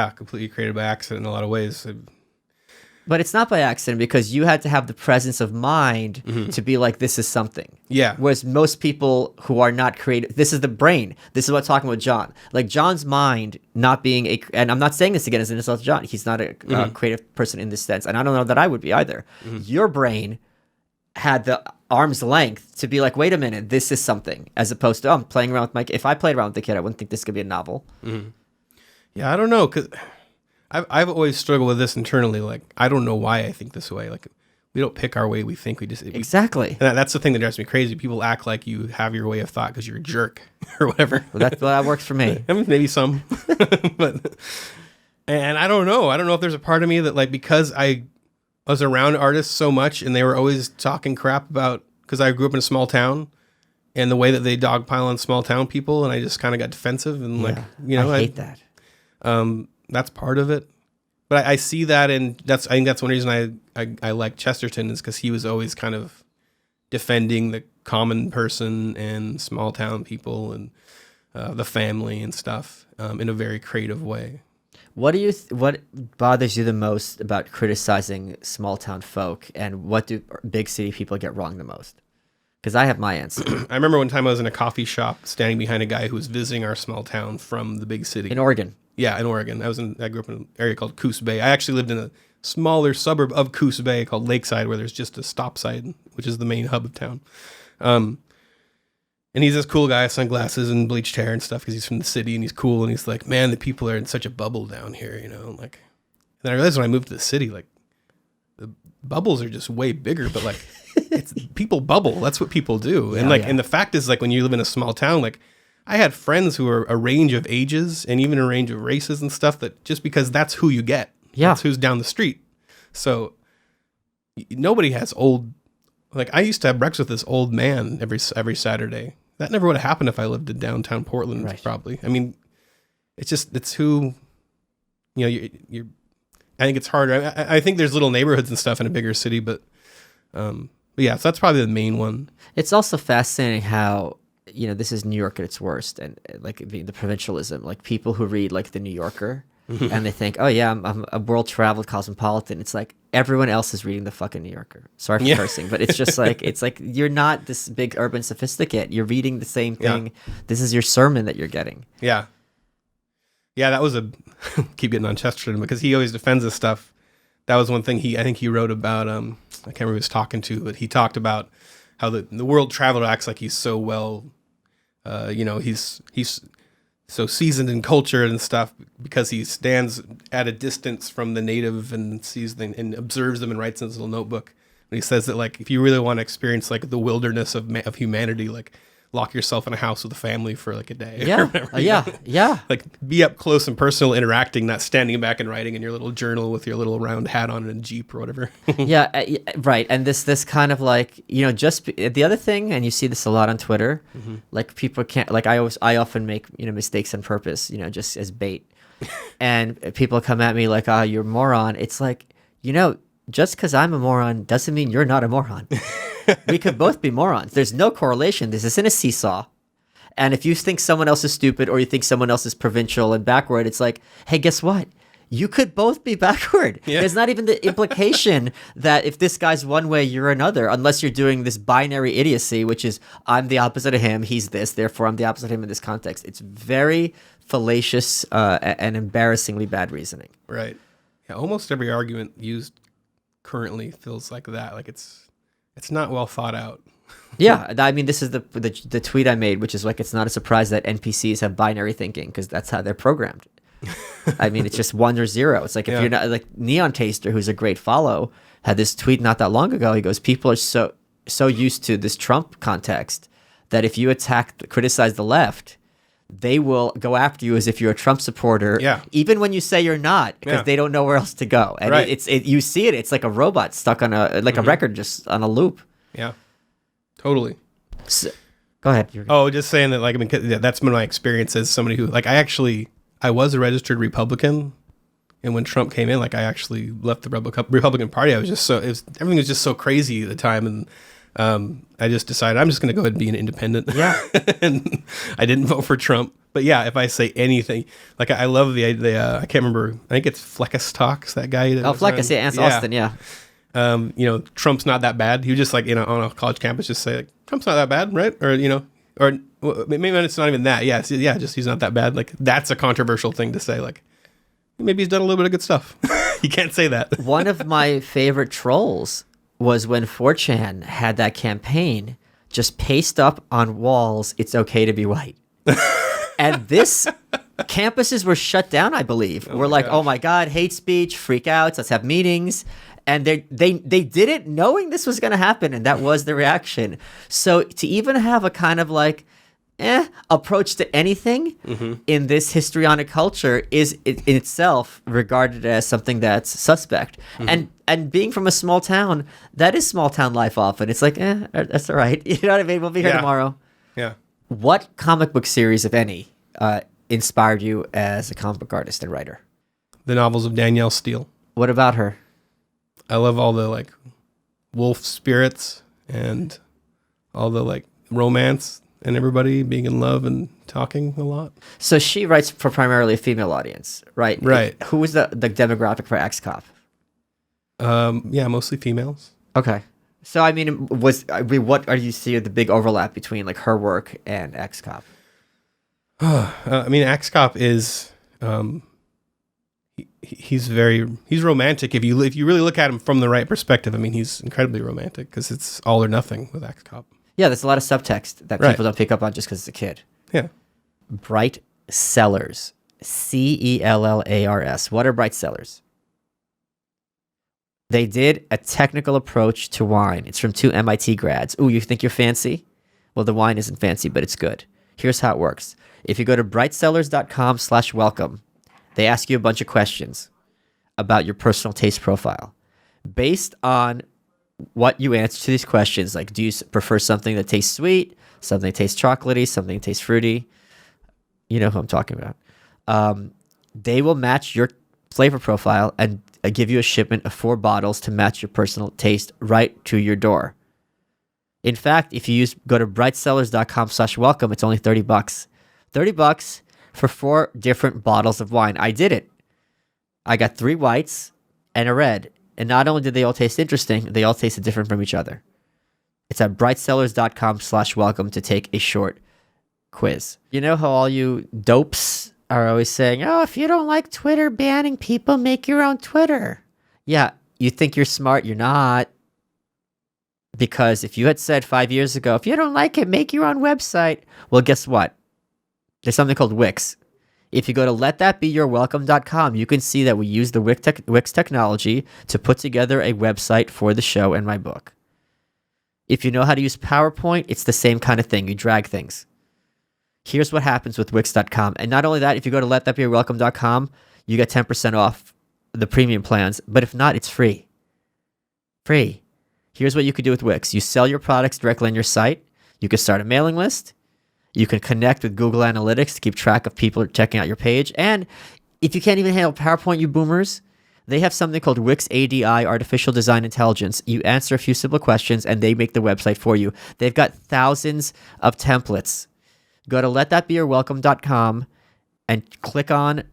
completely created by accident in a lot of ways. But it's not by accident, because you had to have the presence of mind to be like, this is something. Yeah. Whereas most people who are not creative, this is the brain. This is what I'm talking about John. Like John's mind not being and I'm not saying this again as an insult to John. He's not a creative person in this sense. And I don't know that I would be either. Your brain had the arm's length to be like, wait a minute, this is something. As opposed to, I'm playing around with if I played around with the kid, I wouldn't think this could be a novel. Yeah, I don't know, because I've always struggled with this internally. Like, I don't know why I think this way. Like, we don't pick our way. We think we just exactly. And that's the thing that drives me crazy. People act like you have your way of thought because you're a jerk or whatever. Well, that works for me. I mean, maybe some, but and I don't know. I don't know if there's a part of me that like because I was around artists so much and they were always talking crap about because I grew up in a small town and the way that they dogpile on small town people and I just kind of got defensive and like I hate that. That's part of it. But I see that, and I think that's one reason I like Chesterton is because he was always kind of defending the common person and small town people and the family and stuff in a very creative way. What do what bothers you the most about criticizing small town folk, and what do big city people get wrong the most? Because I have my answer. I remember one time I was in a coffee shop standing behind a guy who was visiting our small town from the big city. In Oregon. Yeah, in Oregon. I grew up in an area called Coos Bay. I actually lived in a smaller suburb of Coos Bay called Lakeside, where there's just a stop sign, which is the main hub of town. And he's this cool guy, sunglasses and bleached hair and stuff, because he's from the city and he's cool. And he's like, man, the people are in such a bubble down here, you know. Like, and then I realized when I moved to the city, like, the bubbles are just way bigger, but like, it's people bubble. That's what people do. And and the fact is, like, when you live in a small town, like, I had friends who were a range of ages and even a range of races and stuff that just because that's who you get. Yeah. That's who's down the street. So nobody has old, like I used to have breakfast with this old man every Saturday. That never would have happened if I lived in downtown Portland, right. Probably. I mean, it's who, you know, you're I think it's harder. I think there's little neighborhoods and stuff in a bigger city, but yeah, so that's probably the main one. It's also fascinating how, you know, this is New York at its worst, and like the provincialism, like people who read like the New Yorker and they think, oh yeah, I'm a world-traveled cosmopolitan. It's like everyone else is reading the fucking New Yorker. Sorry for cursing, but it's just like, it's like you're not this big urban sophisticate. You're reading the same thing. Yeah. This is your sermon that you're getting. Yeah. Yeah, that was keep getting on Chesterton because he always defends this stuff. That was one thing I think he wrote about, I can't remember who he was talking to, but he talked about how the world traveler acts like he's so well, you know, he's so seasoned in culture and stuff because he stands at a distance from the native and sees them and observes them and writes in his little notebook. And he says that, like, if you really want to experience like the wilderness of humanity, like, lock yourself in a house with a family for like a day. Yeah. Yeah. Like, be up close and personal, interacting, not standing back and writing in your little journal with your little round hat on in a Jeep or whatever. Yeah, right. And this kind of like, you know, just the other thing, and you see this a lot on Twitter, like people can't, like I often make, you know, mistakes on purpose, you know, just as bait. And people come at me like, oh, you're a moron. It's like, you know, just because I'm a moron doesn't mean you're not a moron. We could both be morons. There's no correlation. This isn't a seesaw. And if you think someone else is stupid or you think someone else is provincial and backward, it's like, hey, guess what? You could both be backward. Yeah. There's not even the implication that if this guy's one way, you're another, unless you're doing this binary idiocy, which is I'm the opposite of him, he's this, therefore I'm the opposite of him in this context. It's very fallacious and embarrassingly bad reasoning. Right. Yeah, almost every argument used currently feels like that. Like it's not well thought out. Yeah, I mean, this is the tweet I made, which is like, it's not a surprise that NPCs have binary thinking because that's how they're programmed. I mean, it's just 1 or 0. It's like if you're not like Neon Taster, who's a great follow, had this tweet not that long ago. He goes, people are so used to this Trump context that if you criticize the left, they will go after you as if you're a Trump supporter, even when you say you're not, because they don't know where else to go. And you see it. It's like a robot stuck on a record just on a loop. Yeah, totally. So, go ahead. Just saying that, like, I mean, that's been my experience as somebody who, like, I was a registered Republican, and when Trump came in, like, I actually left the Republican Party. I was just everything was just so crazy at the time, and I just decided I'm just going to go ahead and be an independent. Yeah. And I didn't vote for Trump. But yeah, if I say anything, like I love the I can't remember, I think it's Fleckus Talks, that guy. Fleckus, yeah, Austin, yeah. You know, Trump's not that bad. He would just, like, you know, on a college campus just say, like, Trump's not that bad, right? Or, you know, or maybe it's not even that. Yeah, just he's not that bad. Like, that's a controversial thing to say. Like, maybe he's done a little bit of good stuff. You can't say that. One of my favorite trolls was when 4chan had that campaign, just paste up on walls, it's okay to be white. And this campuses were shut down, I believe. We're like, gosh. oh my God, hate speech, freak outs, let's have meetings. And they did it knowing this was going to happen, and that was the reaction. So to even have a kind of like approach to anything in this histrionic culture is in itself regarded as something that's suspect. And being from a small town, that is small town life often. It's like, that's all right. You know what I mean? We'll be here tomorrow. Yeah. What comic book series, if any, inspired you as a comic book artist and writer? The novels of Danielle Steele. What about her? I love all the like wolf spirits and all the like romance and everybody being in love and talking a lot. So she writes for primarily a female audience, right? Right. Who was the demographic for X-Cop? Yeah, mostly females. Okay. So I mean, what are you see the big overlap between like her work and X-Cop? I mean, X-Cop is he's romantic if you really look at him from the right perspective. I mean, he's incredibly romantic because it's all or nothing with X-Cop. Yeah, there's a lot of subtext that people don't pick up on just because it's a kid. Yeah. Bright Cellars, Cellars. What are Bright Cellars? They did a technical approach to wine. It's from 2 MIT grads. Ooh, you think you're fancy? Well, the wine isn't fancy, but it's good. Here's how it works. If you go to brightcellars.com/welcome, they ask you a bunch of questions about your personal taste profile. Based on what you answer to these questions, like do you prefer something that tastes sweet, something that tastes chocolatey, something that tastes fruity? You know who I'm talking about. They will match your flavor profile and give you a shipment of 4 bottles to match your personal taste right to your door. In fact, if you go to brightcellars.com/welcome, it's only $30. $30 for 4 different bottles of wine. I did it. I got 3 whites and a red. And not only did they all taste interesting, they all tasted different from each other. It's at brightcellars.com/welcome to take a short quiz. You know how all you dopes are always saying, oh, if you don't like Twitter banning people, make your own Twitter. Yeah, you think you're smart, you're not. Because if you had said 5 years ago, if you don't like it, make your own website. Well, guess what? There's something called Wix. If you go to letthatbeyourwelcome.com, you can see that we use the Wix technology to put together a website for the show and my book. If you know how to use PowerPoint, it's the same kind of thing. You drag things. Here's what happens with Wix.com. And not only that, if you go to letthatbeyourwelcome.com, you get 10% off the premium plans. But if not, it's free. Free. Here's what you could do with Wix. You sell your products directly on your site. You can start a mailing list. You can connect with Google Analytics to keep track of people checking out your page. And if you can't even handle PowerPoint, you boomers, they have something called Wix ADI, Artificial Design Intelligence. You answer a few simple questions, and they make the website for you. They've got thousands of templates. Go to letthatbeyourwelcome.com and click on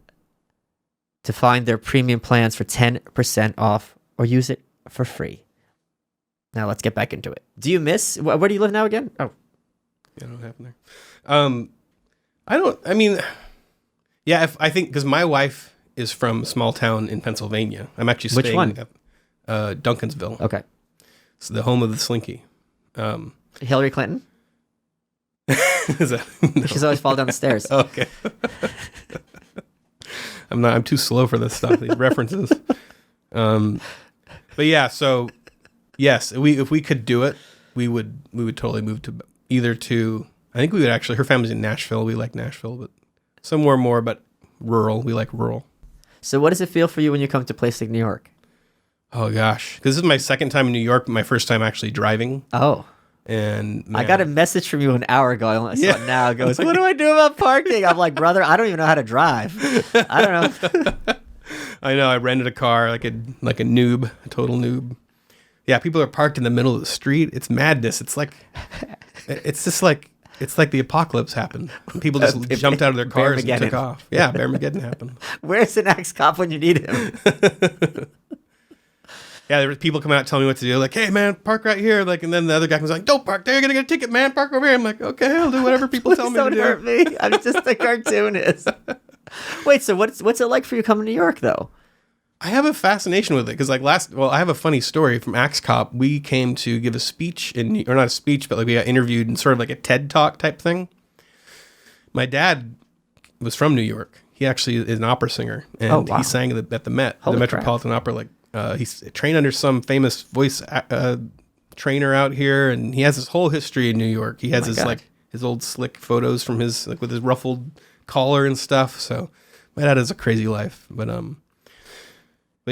to find their premium plans for 10% off or use it for free. Now let's get back into it. Do you miss... Where do you live now again? Oh. Yeah, I don't have there. I think because my wife is from a small town in Pennsylvania. I'm actually staying Which one? at Duncansville. Okay. It's the home of the Slinky. Hillary Clinton? Is that, no. She's always fall down the stairs. Okay. I'm too slow for this stuff, these references. But yeah, so yes, if we could do it, we would totally move to I think we would actually, her family's in Nashville. We like Nashville, but somewhere more, but rural. We like rural. So what does it feel for you when you come to a place like New York? Oh gosh. Because this is my second time in New York, my first time actually driving. Oh. And man. I got a message from you an hour ago. I only saw it now. It goes, what do I do about parking? I'm like, brother, I don't even know how to drive. I don't know. I know. I rented a car like a noob, a total noob. Yeah, people are parked in the middle of the street. It's madness. It's like the apocalypse happened. People just jumped out of their cars and took off. Yeah, Bearmageddon happened. Where's the next cop when you need him? Yeah, there were people coming out telling me what to do. Like, hey, man, park right here. Like, and then the other guy was like, don't park there. You're going to get a ticket, man. Park over here. I'm like, okay, I'll do whatever people tell me to do. Don't hurt me. I'm just a cartoonist. Wait, so what's it like for you coming to New York, though? I have a fascination with it because, I have a funny story from Axe Cop. We came to give a speech or not a speech, but like we got interviewed in sort of like a TED Talk type thing. My dad was from New York. He actually is an opera singer, and Oh, wow. he sang at the Met, Holy the crap. Metropolitan Opera. Like he's trained under some famous voice trainer out here, and he has his whole history in New York. He has my his God. like his old slick photos from his like with his ruffled collar and stuff. So my dad has a crazy life, but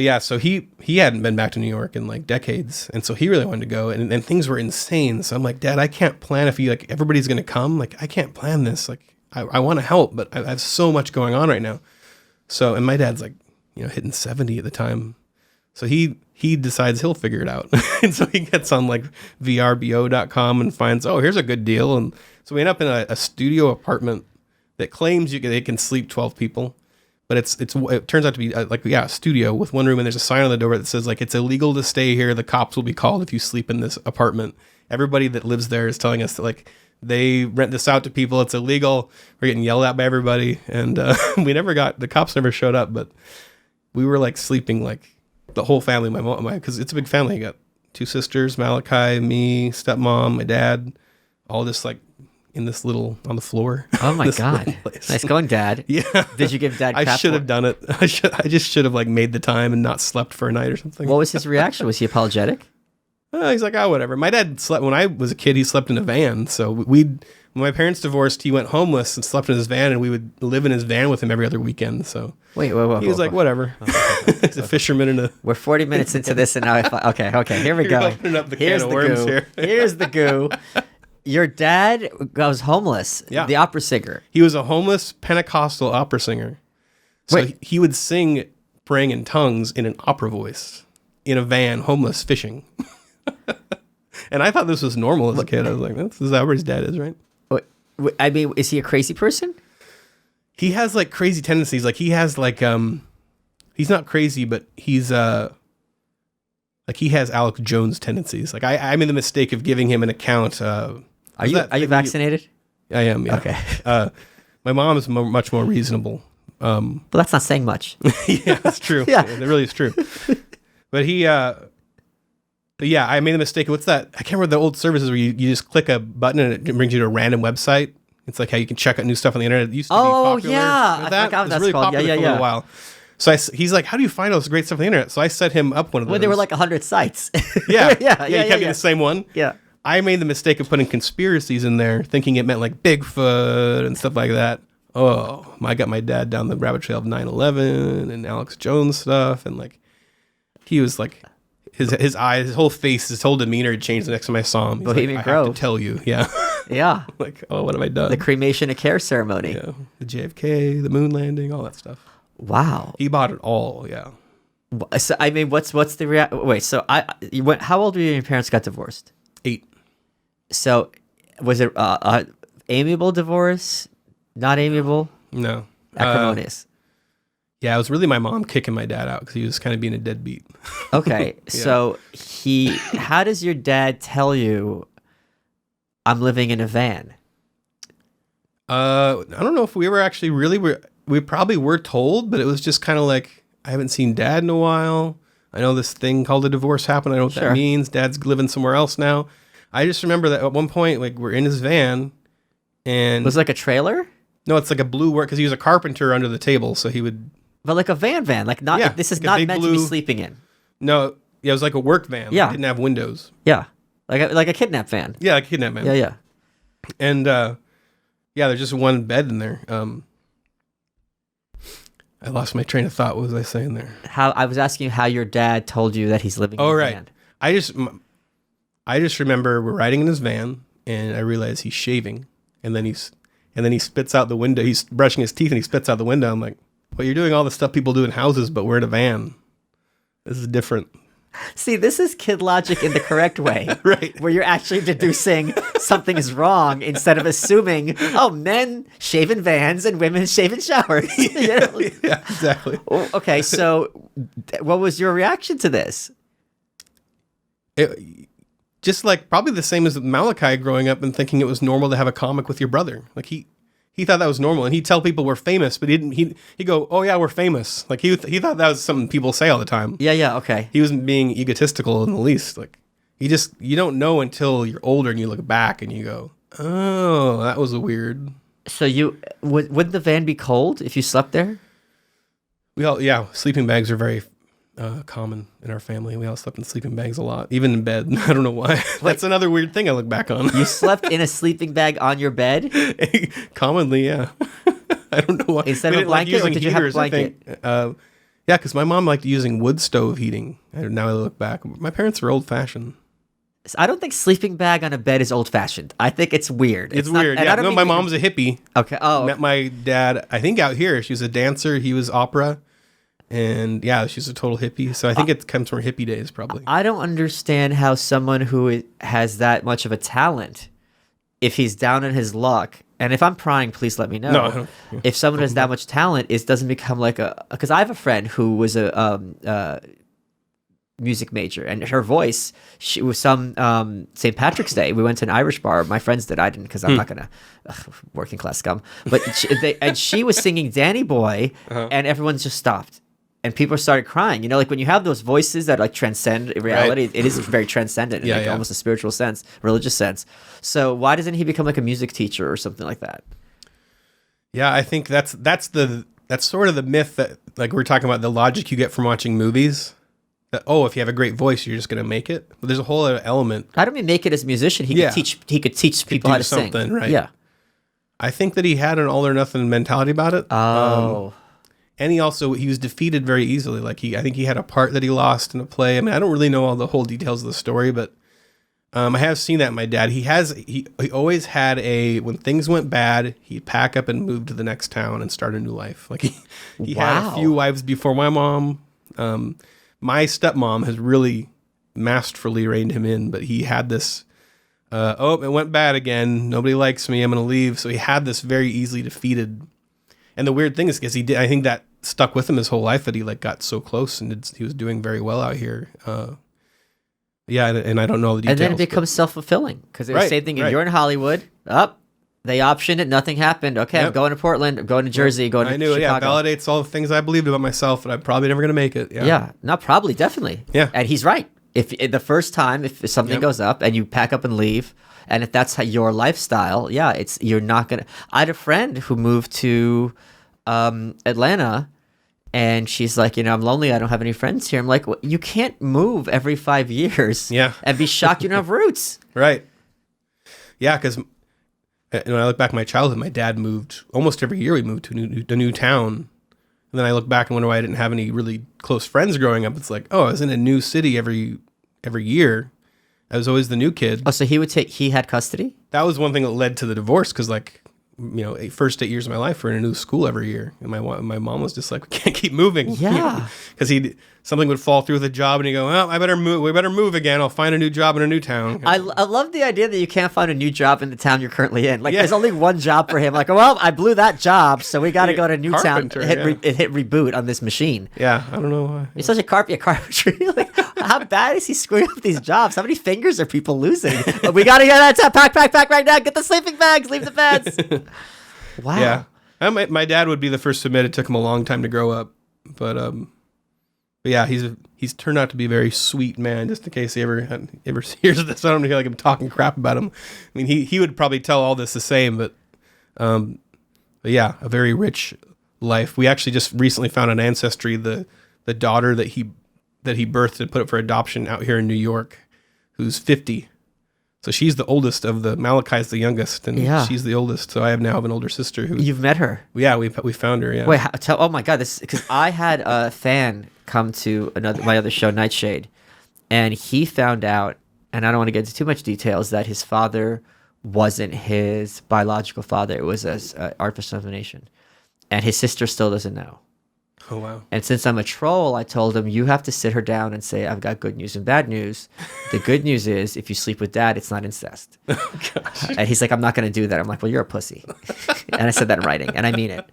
yeah, so he hadn't been back to New York in like decades, and so he really wanted to go, and things were insane. So I'm like, Dad, I can't plan if you like everybody's gonna come. Like I can't plan this. Like I want to help, but I have so much going on right now. So and my dad's like, hitting 70 at the time, so he decides he'll figure it out, and so he gets on like vrbo.com and finds here's a good deal, and so we end up in a studio apartment that claims they can sleep 12 people. But it turns out to be a studio with one room, and there's a sign on the door that says like it's illegal to stay here. The cops will be called if you sleep in this apartment. Everybody that lives there is telling us that like they rent this out to people. It's illegal. We're getting yelled at by everybody, and the cops never showed up. But we were like sleeping like the whole family. My mom, because it's a big family. I got 2 sisters, Malachi, me, stepmom, my dad, all just like in this little on the floor. Oh my This God. little place. Nice going, Dad. Yeah. Did you give Dad crap? I should have done it. I just should have like made the time and not slept for a night or something. What was his reaction? Was he apologetic? He's like, whatever. My dad slept when I was a kid. He slept in a van. So when my parents divorced, he went homeless and slept in his van, and we would live in his van with him every other weekend. So Wait. he was like, whatever. He's a fisherman in a. We're 40 minutes into this, and now okay, here we You're go. opening up the Here's can of the worms goo. here. Here's the goo. Your dad was homeless. Yeah. The opera singer. He was a homeless Pentecostal opera singer. So Wait. he would sing praying in tongues in an opera voice in a van, homeless, fishing. And I thought this was normal as a kid. I was like, this is how his dad is, right? I mean, is he a crazy person? He has like crazy tendencies. Like he has like he's not crazy, but he's like he has Alex Jones tendencies. Like I made the mistake of giving him an account. Are you vaccinated? I am. Yeah. Okay. My mom is much more reasonable. Well, that's not saying much. Yeah, that's true. Yeah. It really is true. But but yeah, I made the mistake. What's that? I can't remember the old services where you just click a button and it brings you to a random website. It's like how you can check out new stuff on the internet. It used to be popular. Yeah. Remember I that? forgot what It was that's really called. popular Yeah. for a little while. So he's like, how do you find all this great stuff on the internet? So I set him up one of those. When there were like 100 sites. yeah. yeah. You kept me the same one. Yeah. I made the mistake of putting conspiracies in there, thinking it meant like Bigfoot and stuff like that. Oh, I got my dad down the rabbit trail of 9/11 and Alex Jones stuff, and like he was like his eyes, his whole face, his whole demeanor had changed the next time I saw him. He's Bohemian like, I have Grove. to tell you, yeah. Yeah. Like, oh, what have I done? The cremation of care ceremony. Yeah, the JFK, the moon landing, all that stuff. Wow. He bought it all. Yeah. So I mean, what's the wait? So how old were you when your parents got divorced? 8. So was it amiable divorce? Not amiable? No. Acrimonious. Yeah, it was really my mom kicking my dad out because he was kind of being a deadbeat. Okay, so how does your dad tell you I'm living in a van? I don't know if we were actually we probably were told, but it was just kind of like, I haven't seen Dad in a while. I know this thing called a divorce happened. I know what Sure. that means. Dad's living somewhere else now. I just remember that at one point, like we're in his van, and Was it like a trailer? no, it's like a blue work because he was a carpenter under the table, so he would. But like a van, like not. Yeah, This is like a not big meant to be blue- sleeping in. No, yeah, it was like a work van. Yeah. It didn't have windows. Yeah, like a kidnap van. Yeah, like a kidnap van. Yeah. And yeah, there's just one bed in there. I lost my train of thought. What was I saying there? How I was asking you how your dad told you that he's living in Oh, a right. van. I just remember we're riding in his van, and I realize he's shaving, and then he spits out the window. He's brushing his teeth, and he spits out the window. I'm like, well, you're doing all the stuff people do in houses, but we're in a van. This is different. See, this is kid logic in the correct way. Right. Where you're actually deducing something is wrong instead of assuming, oh, men shave in vans and women shave in showers. You know? Yeah, exactly. Oh, okay, so what was your reaction to this? Just like probably the same as Malachi growing up and thinking it was normal to have a comic with your brother. Like he thought that was normal, and he'd tell people we're famous, but he'd go, oh yeah, we're famous. Like he thought that was something people say all the time. Yeah, okay. He wasn't being egotistical in the least. Like you don't know until you're older and you look back and you go, oh, that was a weird. So you would the van be cold if you slept there? Sleeping bags are very common in our family. We all slept in sleeping bags a lot, even in bed. I don't know why. That's another weird thing I look back on. You slept in a sleeping bag on your bed? Commonly, yeah. I don't know why. Instead of a blanket, or did you have a blanket? Yeah, because my mom liked using wood stove heating. Now I look back. My parents were old-fashioned. I don't think sleeping bag on a bed is old-fashioned. I think it's weird. It's weird. Yeah, no, my mom's a hippie. Okay. Oh, met my dad, I think, out here. She was a dancer. He was opera. And yeah, she's a total hippie. So I think it comes from her hippie days, probably. I don't understand how someone who has that much of a talent, if he's down in his luck, and if I'm prying, please let me know. No, if someone has that much talent, it doesn't become like because I have a friend who was a music major, and her voice, she was some St. Patrick's Day. We went to an Irish bar. My friends did. I didn't, because I'm not gonna working class scum. But she was singing Danny Boy, and everyone just stopped. And people started crying. You know, like when you have those voices that like transcend reality, right. It is very transcendent in almost a spiritual sense, religious sense. So why doesn't he become like a music teacher or something like that? Yeah, I think that's sort of the myth that, like, we're talking about, the logic you get from watching movies. That, if you have a great voice, you're just going to make it. But there's a whole other element. I don't mean make it as a musician. He could teach people how to sing. Right? Yeah. I think that he had an all or nothing mentality about it. Oh. And he was defeated very easily. Like I think he had a part that he lost in a play. I mean, I don't really know all the whole details of the story, but I have seen that in my dad. He always had when things went bad, he'd pack up and move to the next town and start a new life. Like he had a few wives before my mom. My stepmom has really masterfully reined him in, but he had this, it went bad again. Nobody likes me. I'm going to leave. So he had this very easily defeated. And the weird thing is, because I think that stuck with him his whole life, that he like got so close, and he was doing very well out here. And I don't know the details. And then it becomes self-fulfilling, because it's the same thing. If you're in Hollywood, they optioned it, nothing happened. Okay, I'm going to Portland, I'm going to Jersey, going to Chicago. Yeah, validates all the things I believed about myself, and I'm probably never going to make it. Yeah, not probably, definitely. Yeah. And he's right. If the first time, if something goes up and you pack up and leave, and if that's your lifestyle, you're not going to... I had a friend who moved to Atlanta, and she's like, I'm lonely, I don't have any friends here. I'm like, well, you can't move every 5 years and be shocked you don't have roots. Right. Yeah, because when I look back at my childhood, my dad moved almost every year. We moved to a new town. And then I look back and wonder why I didn't have any really close friends growing up. It's like, I was in a new city every year. I was always the new kid. Oh, so he had custody? That was one thing that led to the divorce, because first 8 years of my life were in a new school every year, and my mom was just like, we can't keep moving. Yeah, because something would fall through with a job, and he'd go, I better move. We better move again. I'll find a new job in a new town. I love the idea that you can't find a new job in the town you're currently in. Like, there's only one job for him. Like, well, I blew that job, so we got to go to a new town. Hit reboot on this machine. Yeah, I don't know why. He's such a carpentry. Like, how bad is he screwing up these jobs? How many fingers are people losing? We got to get that pack right now. Get the sleeping bags. Leave the beds. Wow. Yeah. My dad would be the first to admit it took him a long time to grow up, but yeah, he's turned out to be a very sweet man. Just in case he ever hears this, I don't feel like I'm talking crap about him. I mean, he would probably tell all this the same, but yeah, a very rich life. We actually just recently found an ancestry, the daughter that he birthed and put up for adoption out here in New York, who's 50. So she's the oldest of the... Malachi's the youngest, and she's the oldest. So I now have an older sister who... You've met her? Yeah, we found her, yeah. Wait, oh my God, this... Because I had a fan come to my other show, Nightshade, and he found out, and I don't want to get into too much details, that his father wasn't his biological father. It was an artificial insemination. And his sister still doesn't know. Oh, wow. And since I'm a troll, I told him, you have to sit her down and say, I've got good news and bad news. The good news is, if you sleep with dad, it's not incest. Oh, gosh. And he's like, I'm not going to do that. I'm like, well, you're a pussy. And I said that in writing, and I mean it.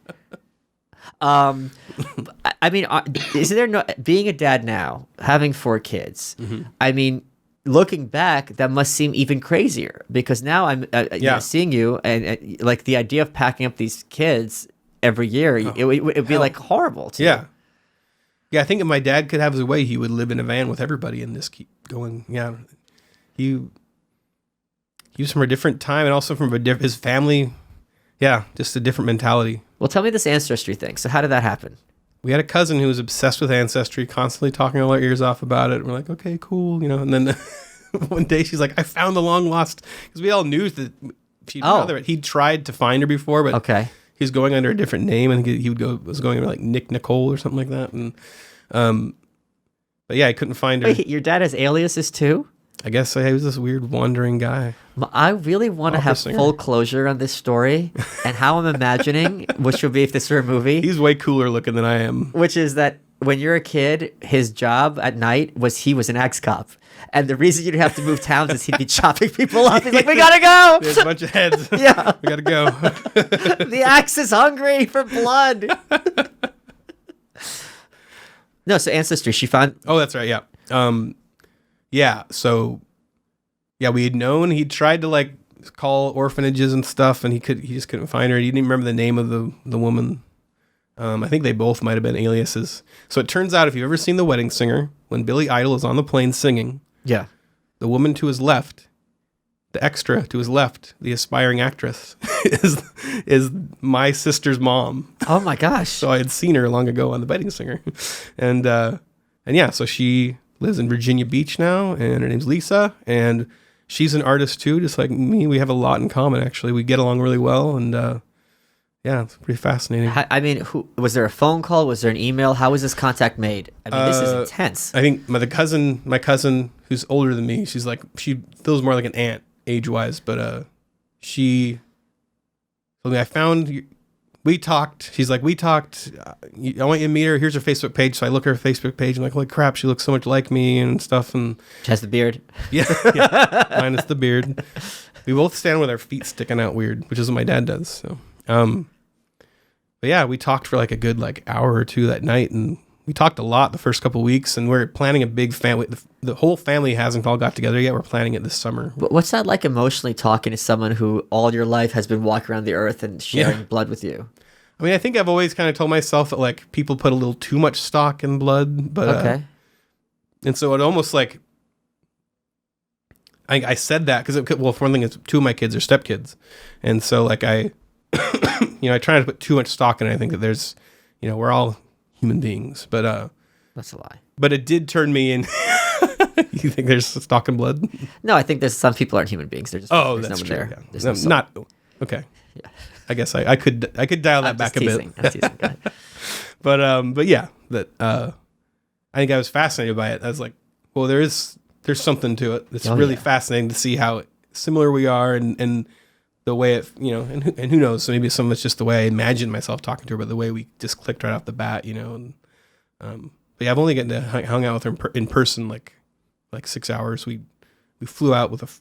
I mean, is there no... Being a dad now, having 4 kids, I mean, looking back, that must seem even crazier, because now I'm seeing you, and like the idea of packing up these kids... every year, it would be like horrible to you. I think if my dad could have his way, he would live in a van with everybody and just keep going. Yeah, he was from a different time, and also from his family Yeah, just a different mentality. Well, tell me this ancestry thing. So how did that happen? We had a cousin who was obsessed with ancestry, constantly talking all our ears off about it. And we're like, okay, cool, And then one day she's like, I found the long lost, because we all knew that he'd tried to find her before, but he's going under a different name, and he was going under like Nick Nicolle or something like that. And but yeah, I couldn't find her. Wait, your dad has aliases too? I guess he was this weird wandering guy. I really want to have full closure on this story, and how I'm imagining, which would be if this were a movie. He's way cooler looking than I am. Which is that when you're a kid, his job at night was he was an ex-cop. And the reason you'd have to move towns is he'd be chopping people up. He's like, we gotta go! There's a bunch of heads. Yeah. We gotta go. The axe is hungry for blood. No, so ancestry, she found... Oh, that's right, yeah. So we had known he'd tried to like call orphanages and stuff, and he just couldn't find her. He didn't even remember the name of the woman. I think they both might have been aliases. So it turns out, if you've ever seen The Wedding Singer, when Billy Idol is on the plane singing, the woman to his left, the extra to his left, the aspiring actress, is my sister's mom. Oh my gosh! So I had seen her long ago on The Wedding Singer, and yeah, so she lives in Virginia Beach now, and her name's Lisa, and she's an artist too, just like me. We have a lot in common, actually. We get along really well, and yeah, it's pretty fascinating. I mean, was there a phone call? Was there an email? How was this contact made? I mean, this is intense. I think my cousin who's older than me, she feels more like an aunt age-wise, but she told me, I found... We talked. She's like, we talked. I want you to meet her. Here's her Facebook page. So I look at her Facebook page. I'm like, holy crap, she looks so much like me and stuff. And she has the beard. Yeah. Minus the beard. We both stand with our feet sticking out weird, which is what my dad does. So, but yeah, we talked for like a good hour or two that night, and we talked a lot the first couple of weeks. And we're planning a big family. The whole family hasn't all got together yet. We're planning it this summer. What's that like emotionally talking to someone who all your life has been walking around the earth and sharing blood with you? I mean, I think I've always kind of told myself that like people put a little too much stock in blood, but and so it almost like I said that because for one thing, it's two of my kids are stepkids, and so like I I try not to put too much stock in it. I think that there's we're all human beings, but that's a lie. But it did turn me in. You think there's stock in blood? No, I think there's some people aren't human beings. They're just that's true. there. Yeah. There's no, not okay. Yeah. I guess I could dial that back a bit. I'm teasing. Go ahead. But yeah, that I think I was fascinated by it. I was like, well, there's something to it. It's really fascinating to see how similar we are, and the way it and who knows, maybe some of it's just the way I imagined myself talking to her, but the way we just clicked right off the bat, and but yeah, I've only gotten to hung out with her in person like 6 hours. We flew out with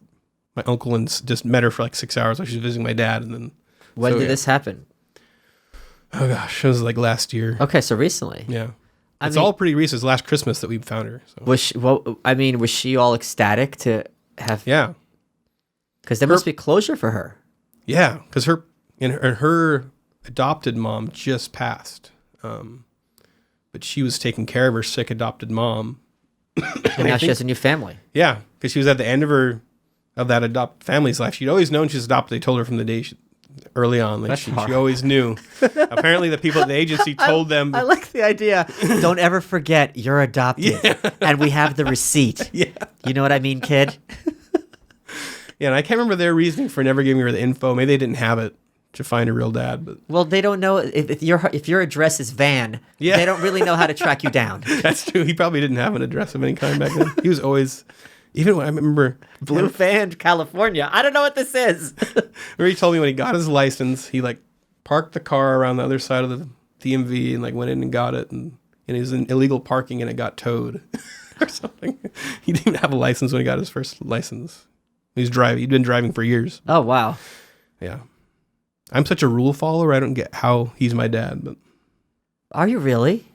my uncle and just met her for like 6 hours while she was visiting my dad, and then. When did this happen? Oh gosh, it was like last year. Okay, so recently. Yeah, it's all pretty recent. It's last Christmas that we found her. So. Was she? Well, I mean, was she all ecstatic to have? Yeah, because there must be closure for her. Yeah, because her adopted mom just passed, but she was taking care of her sick adopted mom, and now she has a new family. Yeah, because she was at the end of that adopted family's life. She'd always known she was adopted. They told her from the day early on. Like she always knew. Apparently, the people at the agency told them. I like the idea. Don't ever forget you're adopted, and we have the receipt. Yeah, you know what I mean, kid. Yeah, and I can't remember their reasoning for never giving her the info. Maybe they didn't have it to find a real dad. But well, they don't know if your address is Van. Yeah. They don't really know how to track you down. That's true. He probably didn't have an address of any kind back then. He was always. Even when I remember Blue Van, California. I don't know what this is. Remember he told me when he got his license, he like parked the car around the other side of the DMV and like went in and got it, and it was in illegal parking and it got towed or something. He didn't have a license when he got his first license. He'd been driving for years. Oh wow. Yeah. I'm such a rule follower. I don't get how he's my dad, but are you really?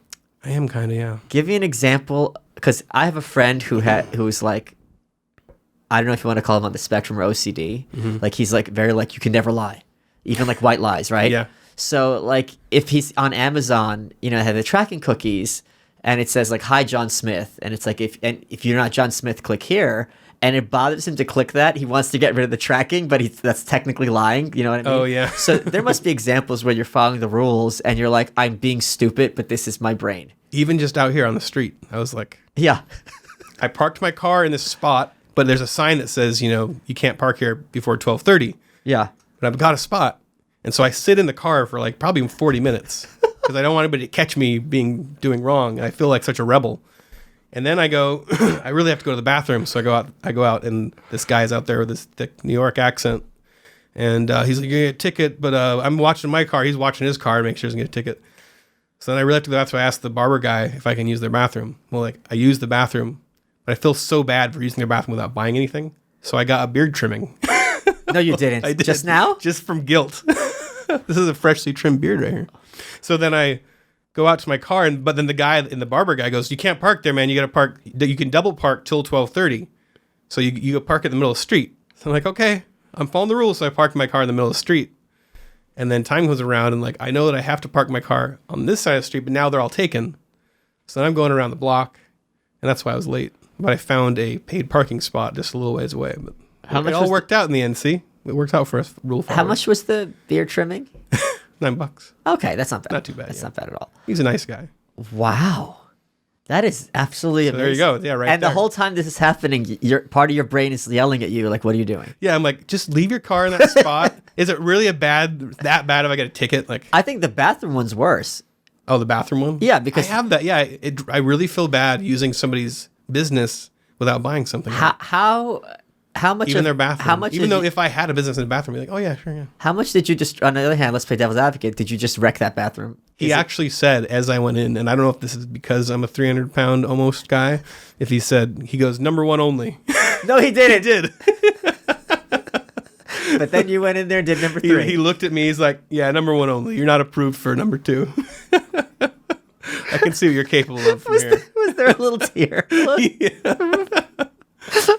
I am kind of, yeah. Give me an example, because I have a friend who's like, I don't know if you want to call him on the spectrum or OCD. Mm-hmm. Like he's like very like you can never lie, even like white lies, right? Yeah. So like if he's on Amazon, have the tracking cookies, and it says like hi John Smith, and it's like if you're not John Smith, click here, and it bothers him to click that. He wants to get rid of the tracking, but that's technically lying. You know what I mean? Oh, yeah. So there must be examples where you're following the rules and you're like, I'm being stupid, but this is my brain. Even just out here on the street, I was like, Yeah. I parked my car in this spot, but there's a sign that says, you can't park here before 12:30. Yeah. But I've got a spot. And so I sit in the car for like probably 40 minutes because I don't want anybody to catch me doing wrong. And I feel like such a rebel. And then I go, I really have to go to the bathroom. So I go out and this guy's out there with this thick New York accent. And he's like, you're going to get a ticket, but I'm watching my car. He's watching his car to make sure he's going to get a ticket. So then I really have to go. That's why I asked the barber guy if I can use their bathroom. Well, like I use the bathroom, but I feel so bad for using their bathroom without buying anything. So I got a beard trimming. No, you didn't. I did. Just now? Just from guilt. This is a freshly trimmed beard right here. So then I go out to my car, but then the guy in the barber guy goes, you can't park there, man. You got to park. You can double park till 12:30. So you go park in the middle of the street. So I'm like, okay, I'm following the rules. So I parked my car in the middle of the street. And then time goes around and like, I know that I have to park my car on this side of the street, but now they're all taken. So then I'm going around the block and that's why I was late. But I found a paid parking spot just a little ways away. But it all worked out in the end, see? It worked out for us, rule followers. How much was the beard trimming? $9. Okay, that's not bad. Not too bad. That's not bad at all. He's a nice guy. Wow. That is absolutely amazing. There you go. Yeah, right And there. the whole time this is happening, part of your brain is yelling at you, like, what are you doing? Yeah, I'm like, just leave your car in that spot. Is it really that bad if I get a ticket? Like, I think the bathroom one's worse. oh, the bathroom one? Yeah, because... I have that. Yeah, I really feel bad using somebody's business without buying something. How much even of, their bathroom. How much even though if I had a business in the bathroom, I'd be like, oh yeah, sure, yeah. How much did you just, on the other hand, let's play devil's advocate, did you just wreck that bathroom? He actually said as I went in, and I don't know if this is because I'm a 300-pound almost guy, if he said, he goes, number one only. No, he didn't. He did. But then you went in there and did number 3. He looked at me, he's like, yeah, number one only. You're not approved for number 2. I can see what you're capable of from here. Was there a little tear? Yeah.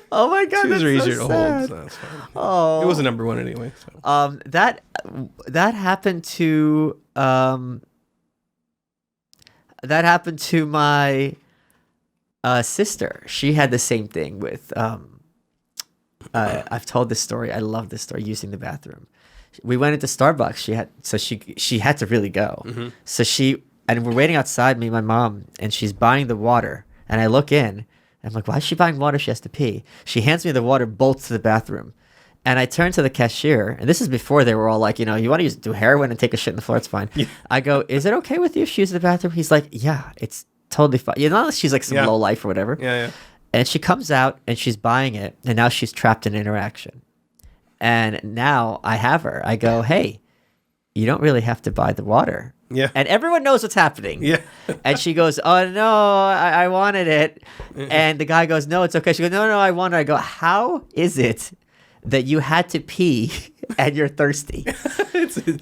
Oh my god, Twos that's are easier so to sad. hold, so that's fine. Oh, It was a number 1 anyway. So. That happened to my sister. She had the same thing with I've told this story. I love this story, using the bathroom. We went into Starbucks. She had to really go. Mm-hmm. So we're waiting outside, me and my mom, and she's buying the water. And I look in. I'm like, why is she buying water? She has to pee. She hands me the water, bolts to the bathroom. And I turn to the cashier, and this is before they were all like, you want to do heroin and take a shit in the floor, it's fine. Yeah. I go, is it okay with you if she uses the bathroom? He's like, yeah, it's totally fine. She's like some low life or whatever. Yeah. And she comes out, and she's buying it, and now she's trapped in interaction. And now I have her. I go, hey, you don't really have to buy the water. Yeah. And everyone knows what's happening. Yeah. And she goes, oh, no, I wanted it. And the guy goes, no, it's okay. She goes, no, I want it. I go, how is it that you had to pee and you're thirsty?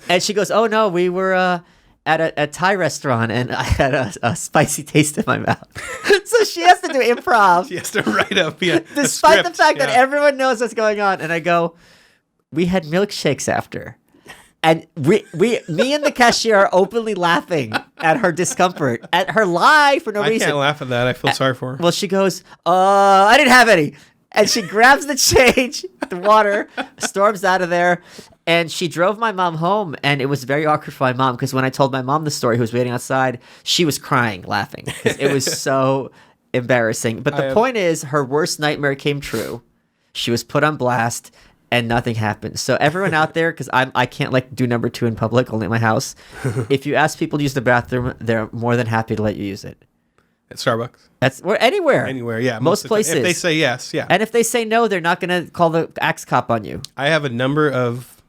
And she goes, oh, no, we were at a Thai restaurant and I had a spicy taste in my mouth. So she has to do improv. She has to write up, despite the fact that everyone knows what's going on. And I go, we had milkshakes after. And me and the cashier are openly laughing at her discomfort, at her lie for no reason. I can't laugh at that. I feel sorry for her. Well, she goes, I didn't have any. And she grabs the change, the water, storms out of there. And she drove my mom home. And it was very awkward for my mom because when I told my mom the story, who was waiting outside, she was crying, laughing. It was so embarrassing. But the point is, her worst nightmare came true. She was put on blast. And nothing happened. So everyone out there, because I can't do number 2 in public, only at my house. If you ask people to use the bathroom, they're more than happy to let you use it. At Starbucks? Or anywhere. Anywhere, yeah. Most places. If they say yes, yeah. And if they say no, they're not going to call the axe cop on you. I have a number of,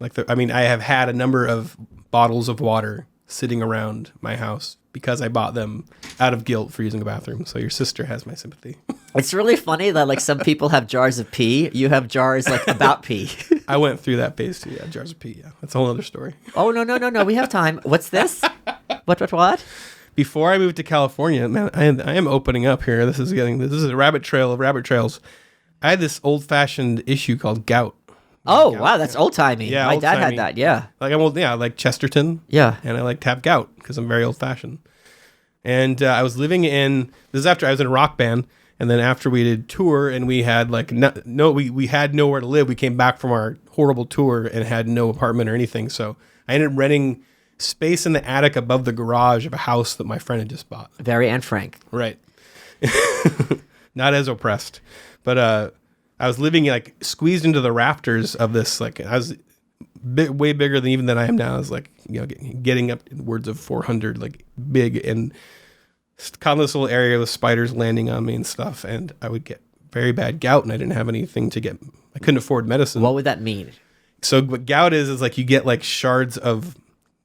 I have had a number of bottles of water sitting around my house because I bought them out of guilt for using a bathroom. So your sister has my sympathy. It's really funny that some people have jars of pee. You have jars about pee. I went through that phase too. Yeah, jars of pee. Yeah, that's a whole other story. Oh no! We have time. What's this? What? Before I moved to California, man, I am opening up here. This is a rabbit trail of rabbit trails. I had this old fashioned issue called gout. Oh wow, that's old timey. Yeah, my dad had that. Yeah, I'm old. Yeah, I like Chesterton. Yeah, and I like to have gout because I'm very old fashioned. And I was living this is after I was in a rock band. And then after we did tour and we had like we had nowhere to live. We came back from our horrible tour and had no apartment or anything. So I ended up renting space in the attic above the garage of a house that my friend had just bought. Very Anne Frank. Right. Not as oppressed. But I was living like squeezed into the rafters of this, like I was way bigger than even than I am now. I was like, you know, getting up in words of 400, like big, and caught in this little area with spiders landing on me and stuff. And I would get very bad gout and I didn't have anything to get, I couldn't afford medicine. What would that mean? So what gout is like you get like shards of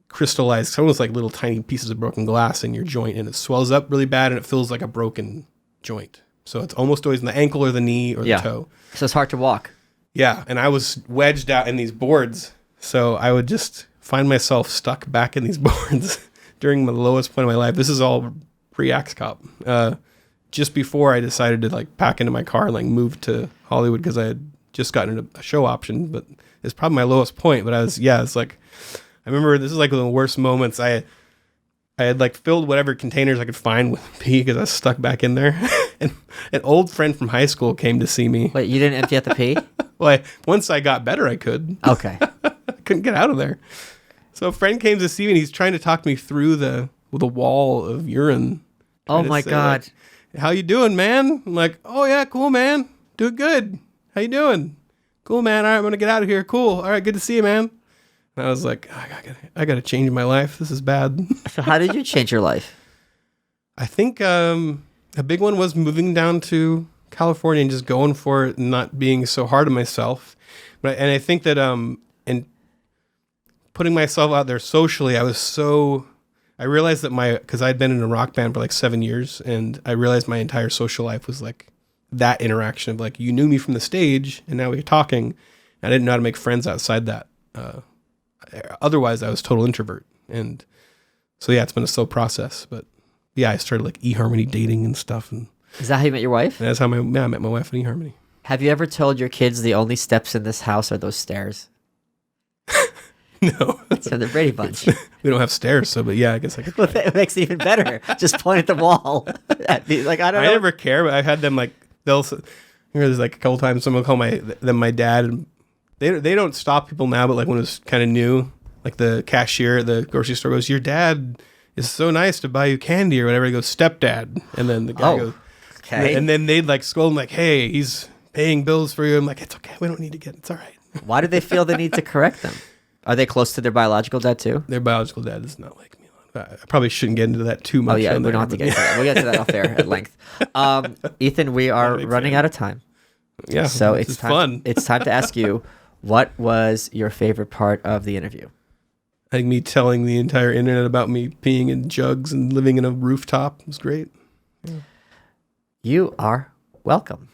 crystallized, almost like little tiny pieces of broken glass in your joint, and it swells up really bad and it feels like a broken joint. So it's almost always in the ankle or the knee or the toe. So it's hard to walk. Yeah, and I was wedged out in these boards, so I would just find myself stuck back in these boards during the lowest point of my life. This is all pre-Axe Cop. Just before I decided to like pack into my car and like move to Hollywood because I had just gotten a show option, but it's probably my lowest point. But it's like, I remember this is like one of the worst moments. I had like filled whatever containers I could find with pee because I was stuck back in there. And an old friend from high school came to see me. Wait, you didn't empty out the pee? Well, once I got better, I could. Okay. I couldn't get out of there. So a friend came to see me and he's trying to talk me through the wall of urine. Oh my God. Like, how you doing, man? I'm like, oh yeah, cool, man. Doing good. How you doing? Cool, man. All right, I'm going to get out of here. Cool. All right, good to see you, man. And I was like, I got to change my life. This is bad. So how did you change your life? I think a big one was moving down to California and just going for it and not being so hard on myself. And I think that in putting myself out there socially, I realized that because I'd been in a rock band for like 7 years, and I realized my entire social life was like that interaction of like, you knew me from the stage and now we're talking. I didn't know how to make friends outside that. Otherwise I was total introvert. And so, yeah, it's been a slow process, but yeah, I started like eHarmony dating and stuff. And Is that how you met your wife? that's how I met my wife in eHarmony. Have you ever told your kids the only steps in this house are those stairs? No. So the Brady Bunch. We don't have stairs, but yeah, I guess I could. Well, that makes it even better. Just point at the wall. Like, I don't know. I never care, but I've had them like, there's like a couple times someone will call them my dad, and they don't stop people now, but like when it was kind of new, like the cashier at the grocery store goes, your dad is so nice to buy you candy or whatever. He goes, stepdad. And then the guy goes, okay. And then they'd like scold him like, hey, he's paying bills for you. I'm like, it's okay. We don't need to get it. It's all right. Why do they feel the need to correct them? Are they close to their biological dad too? Their biological dad is not like me. I probably shouldn't get into that too much. Oh yeah, we don't have to get into that. We'll get to that off there at length. Ethan, we are running out of time. Yeah, so it's fun. It's time to ask you, what was your favorite part of the interview? I think me telling the entire internet about me peeing in jugs and living in a rooftop was great. Yeah. You are welcome.